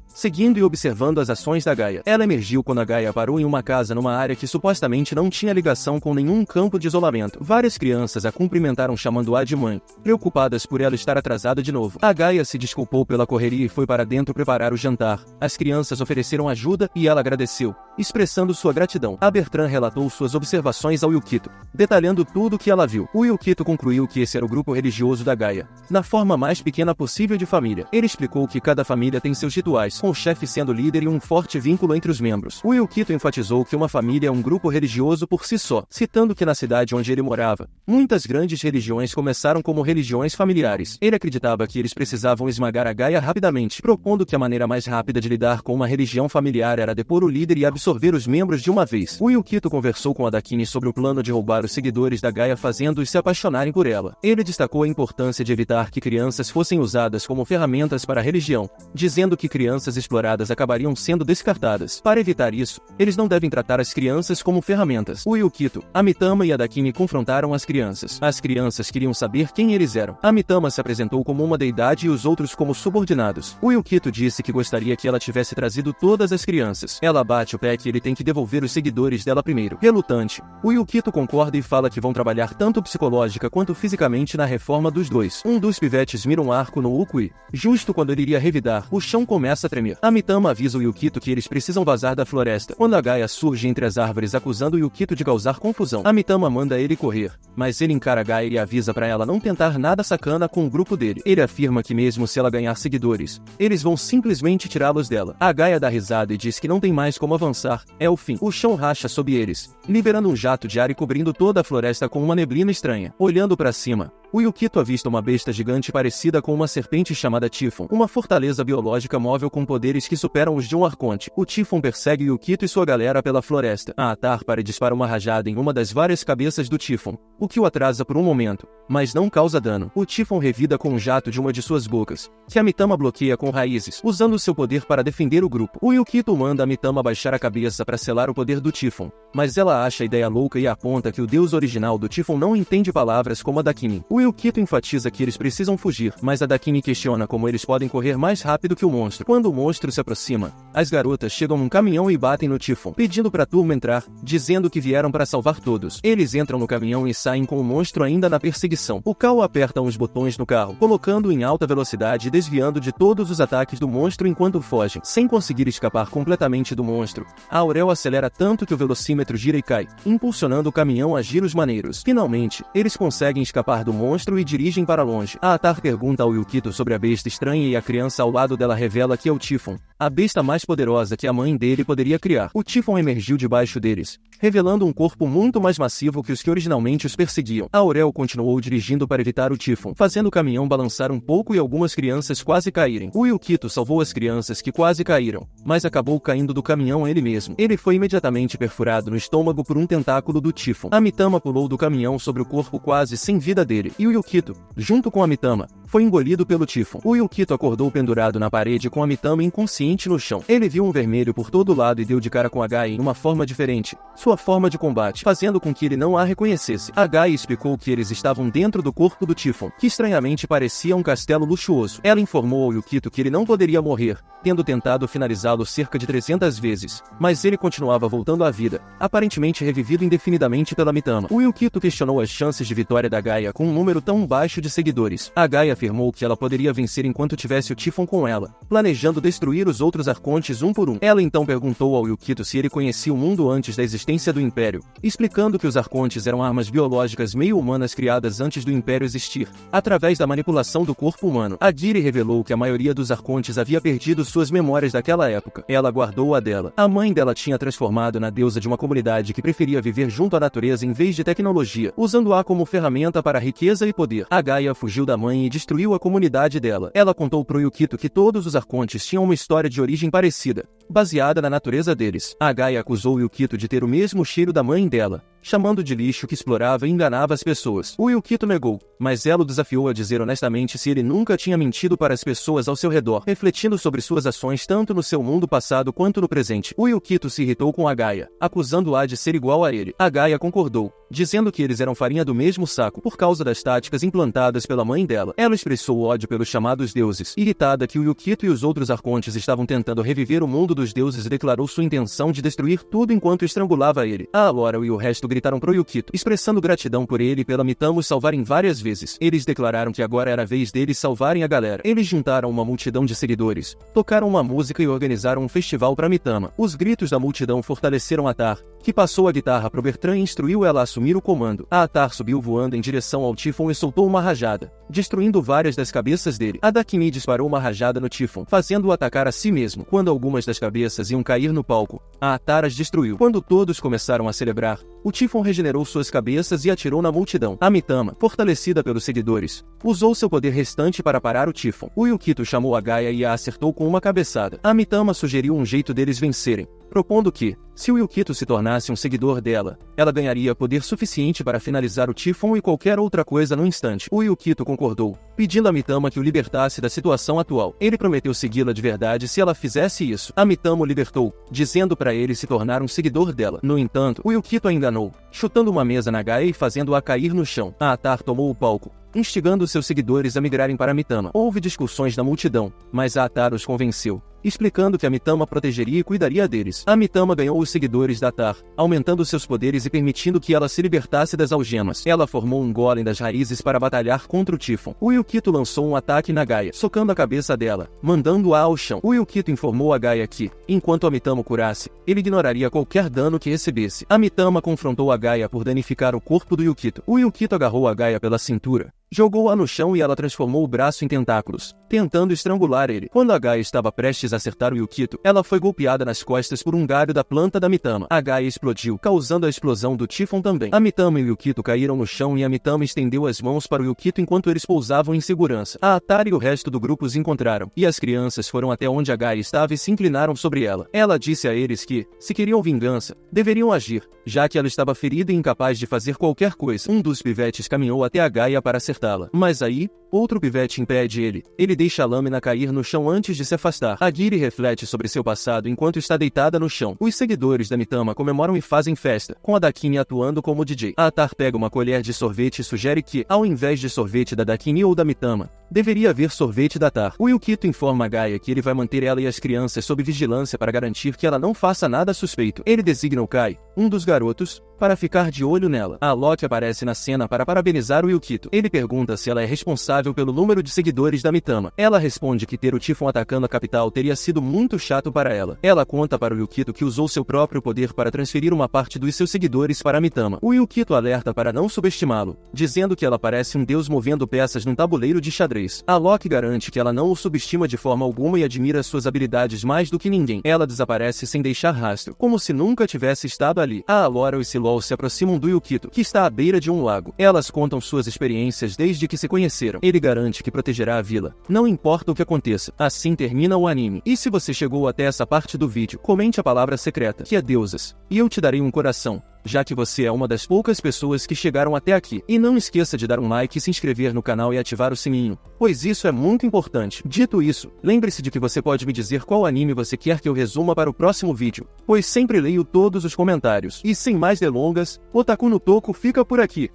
seguindo e observando as ações da Gaia. Ela emergiu quando a Gaia parou em uma casa numa área que supostamente não tinha ligação com nenhum campo de isolamento. Várias crianças a cumprimentaram chamando-a de mãe, preocupadas por ela estar atrasada de novo. A Gaia se desculpou pela correria e foi para dentro preparar o jantar. As crianças ofereceram ajuda e ela agradeceu, expressando sua gratidão. A Bertrand relatou suas observações ao Yukito, detalhando tudo o que ela viu. O Yukito concluiu que esse era o grupo religioso da Gaia, na forma mais pequena possível de família. Ele explicou que cada família tem seus rituais, com o chefe sendo líder e um forte vínculo entre os membros. O Yukito enfatizou que uma família é um grupo religioso por si só, citando que na cidade onde ele morava, muitas grandes religiões começaram como religiões familiares. Ele acreditava que eles precisavam esmagar a Gaia rapidamente, propondo que a maneira mais rápida de lidar com uma religião familiar era depor o líder e absorver os membros de uma vez. O Yukito conversou com a Dakini sobre o plano de roubar os seguidores da Gaia, fazendo-os se apaixonarem por ela. Ele destacou a importância de evitar que crianças fossem usadas como ferramentas para a religião, dizendo que crianças exploradas acabariam sendo descartadas. Para evitar isso, eles não devem tratar as crianças como ferramentas. O Yukito, a Mitama e a Dakini confrontaram as crianças. As crianças queriam saber quem eles eram. A Mitama se apresentou como uma deidade e os outros como subordinados. O Yukito disse que gostaria que ela tivesse trazido todas as crianças. Ela bate o pé que ele tem que devolver os seguidores dela primeiro. Relutante, o Yukito concorda e fala que vão trabalhar tanto psicológica quanto fisicamente na reforma dos dois. Um dos pivetes mira um arco no Ukui. Justo quando ele iria revidar, o chão começa a tremer. A Mitama avisa o Yukito que eles precisam vazar da floresta. Quando a Gaia surge entre as árvores acusando o Yukito de causar confusão, a Mitama manda ele correr, mas ele encara a Gaia e avisa para ela não tentar nada sacana com o grupo dele. Ele afirma que mesmo se ela ganhar seguidores, eles vão simplesmente tirá-los dela. A Gaia dá risada e diz que não tem mais como avançar. É o fim. O chão racha sob eles, liberando um jato de ar e cobrindo toda a floresta com uma neblina estranha. Olhando para cima, o Yukito avista uma besta gigante parecida com uma serpente chamada Typhon, uma fortaleza biológica móvel com poderes que superam os de um arconte. O Typhon persegue Yukito e sua galera pela floresta. A Atar para e dispara uma rajada em uma das várias cabeças do Typhon, o que o atrasa por um momento, mas não causa dano. O Typhon revida com um jato de uma de suas bocas, que a Mitama bloqueia com raízes, usando seu poder para defender o grupo. O Yukito manda a Mitama baixar a cabeça para selar o poder do Typhon, mas ela acha a ideia louca e aponta que o deus original do Typhon não entende palavras como a Dakini. O Yukito enfatiza que eles precisam fugir, mas a Dakini questiona como eles podem correr mais rápido que o monstro. Quando o monstro se aproxima, as garotas chegam num caminhão e batem no Typhon, pedindo para a turma entrar, dizendo que vieram para salvar todos. Eles entram no caminhão e saem com o monstro ainda na perseguição. O Kao aperta uns botões no carro, colocando-o em alta velocidade e desviando de todos os ataques do monstro enquanto fogem. Sem conseguir escapar completamente do monstro, a Aurel acelera tanto que o velocímetro gira e cai, impulsionando o caminhão a giros maneiros. Finalmente, eles conseguem escapar do monstro e dirigem para longe. A Atar pergunta ao Yukito sobre a besta estranha e a criança ao lado dela revela que é o Typhon, a besta mais poderosa que a mãe dele poderia criar. O Typhon emergiu debaixo deles, revelando um corpo muito mais massivo que os que originalmente os perseguiam. A Aurel continuou dirigindo para evitar o Typhon, fazendo o caminhão balançar um pouco e algumas crianças quase caírem. O Yukito salvou as crianças que quase caíram, mas acabou caindo do caminhão ele mesmo. Ele foi imediatamente perfurado no estômago por um tentáculo do Typhon. A Mitama pulou do caminhão sobre o corpo quase sem vida dele, e o Yukito, junto com a Mitama, foi engolido pelo Typhon. O Yukito acordou pendurado na parede com a Mitama inconsciente no chão. Ele viu um vermelho por todo lado e deu de cara com a Gai em uma forma diferente, sua forma de combate, fazendo com que ele não a reconhecesse. A Gai explicou que eles estavam dentro do corpo do Typhon, que estranhamente parecia um castelo luxuoso. Ela informou ao Yukito que ele não poderia morrer, tendo tentado finalizá-lo cerca de 300 vezes, mas ele continuava voltando à vida, aparentemente revivido indefinidamente pela Mitama. O Yukito questionou as chances de vitória da Gaia com um número tão baixo de seguidores. A Gaia afirmou que ela poderia vencer enquanto tivesse o Typhon com ela, planejando destruir os outros arcontes um por um. Ela então perguntou ao Yukito se ele conhecia o mundo antes da existência do Império, explicando que os arcontes eram armas biológicas meio humanas criadas antes do Império existir, através da manipulação do corpo humano. A Giri revelou que a maioria dos arcontes havia perdido suas memórias daquela época. Ela guardou a dela. A mãe dela tinha transformado na deusa de uma comunidade que preferia viver junto à natureza em vez de tecnologia, usando-a como ferramenta para riqueza e poder. A Gaia fugiu da mãe e destruiu a comunidade dela. Ela contou pro Yukito que todos os arcontes tinham uma história de origem parecida, baseada na natureza deles. A Gaia acusou Yukito de ter o mesmo cheiro da mãe dela, chamando de lixo que explorava e enganava as pessoas. O Yukito negou, mas ela o desafiou a dizer honestamente se ele nunca tinha mentido para as pessoas ao seu redor, refletindo sobre suas ações tanto no seu mundo passado quanto no presente. O Yukito se irritou com a Gaia, acusando-a de ser igual a ele. A Gaia concordou, dizendo que eles eram farinha do mesmo saco por causa das táticas implantadas pela mãe dela. Ela expressou ódio pelos chamados deuses, irritada que o Yukito e os outros arcontes estavam tentando reviver o mundo dos deuses, e declarou sua intenção de destruir tudo enquanto estrangulava ele. A Laurel e o resto gritaram pro Yukito, expressando gratidão por ele e pela Mitama os salvarem várias vezes. Eles declararam que agora era a vez deles salvarem a galera. Eles juntaram uma multidão de seguidores, tocaram uma música e organizaram um festival para Mitama. Os gritos da multidão fortaleceram Atar, que passou a guitarra pro Bertrand e instruiu ela a assumir o comando. A Atar subiu voando em direção ao Typhon e soltou uma rajada, destruindo várias das cabeças dele. A Dakini disparou uma rajada no Typhon, fazendo-o atacar a si mesmo. Quando algumas das cabeças iam cair no palco, a Atar as destruiu. Quando todos começaram a celebrar, o Typhon regenerou suas cabeças e atirou na multidão. A Mitama, fortalecida pelos seguidores, usou seu poder restante para parar o Typhon. O Yukito chamou a Gaia e a acertou com uma cabeçada. A Mitama sugeriu um jeito deles vencerem, propondo que, se o Yukito se tornasse um seguidor dela, ela ganharia poder suficiente para finalizar o Typhon e qualquer outra coisa no instante. O Yukito concordou, pedindo a Mitama que o libertasse da situação atual. Ele prometeu segui-la de verdade se ela fizesse isso. A Mitama o libertou, dizendo para ele se tornar um seguidor dela. No entanto, o Yukito a enganou, chutando uma mesa na Gaia e fazendo-a cair no chão. A Atar tomou o palco, instigando seus seguidores a migrarem para Mitama. Houve discussões da multidão, mas a Atar os convenceu, explicando que a Mitama protegeria e cuidaria deles. A Mitama ganhou os seguidores da Atar, aumentando seus poderes e permitindo que ela se libertasse das algemas. Ela formou um golem das raízes para batalhar contra o Typhon. O Yukito lançou um ataque na Gaia, socando a cabeça dela, mandando-a ao chão. O Yukito informou a Gaia que, enquanto a Mitama curasse, ele ignoraria qualquer dano que recebesse. A Mitama confrontou a Gaia por danificar o corpo do Yukito. O Yukito agarrou a Gaia pela cintura, jogou-a no chão e ela transformou o braço em tentáculos, tentando estrangular ele. Quando a Gaia estava prestes a acertar o Yukito, ela foi golpeada nas costas por um galho da planta da Mitama. A Gaia explodiu, causando a explosão do Typhon também. A Mitama e o Yukito caíram no chão e a Mitama estendeu as mãos para o Yukito enquanto eles pousavam em segurança. A Atar e o resto do grupo os encontraram, e as crianças foram até onde a Gaia estava e se inclinaram sobre ela. Ela disse a eles que, se queriam vingança, deveriam agir, já que ela estava ferida e incapaz de fazer qualquer coisa. Um dos pivetes caminhou até a Gaia para acertá-la. Mas aí, outro pivete impede ele. Ele deixa a lâmina cair no chão antes de se afastar. A Giri reflete sobre seu passado enquanto está deitada no chão. Os seguidores da Mitama comemoram e fazem festa, com a Dakini atuando como DJ. A Atar pega uma colher de sorvete e sugere que, ao invés de sorvete da Dakini ou da Mitama, deveria haver sorvete da Atar. O Yukito informa a Gaia que ele vai manter ela e as crianças sob vigilância para garantir que ela não faça nada suspeito. Ele designa o Kai, um dos garotos, para ficar de olho nela. A Loki aparece na cena para parabenizar o Yukito. Ele pergunta se ela é responsável pelo número de seguidores da Mitama. Ela responde que ter o Typhon atacando a capital teria sido muito chato para ela. Ela conta para o Yukito que usou seu próprio poder para transferir uma parte dos seus seguidores para a Mitama. O Yukito alerta para não subestimá-lo, dizendo que ela parece um deus movendo peças num tabuleiro de xadrez. A Loki garante que ela não o subestima de forma alguma e admira suas habilidades mais do que ninguém. Ela desaparece sem deixar rastro, como se nunca tivesse estado ali. A Laurel e Silol se aproximam do Yukito, que está à beira de um lago. Elas contam suas experiências desde que se conheceram. Ele ele garante que protegerá a vila, não importa o que aconteça. Assim termina o anime. E se você chegou até essa parte do vídeo, comente a palavra secreta, que é deusas, e eu te darei um coração, já que você é uma das poucas pessoas que chegaram até aqui. E não esqueça de dar um like, se inscrever no canal e ativar o sininho, pois isso é muito importante. Dito isso, lembre-se de que você pode me dizer qual anime você quer que eu resuma para o próximo vídeo, pois sempre leio todos os comentários. E sem mais delongas, Otaku no Toco fica por aqui.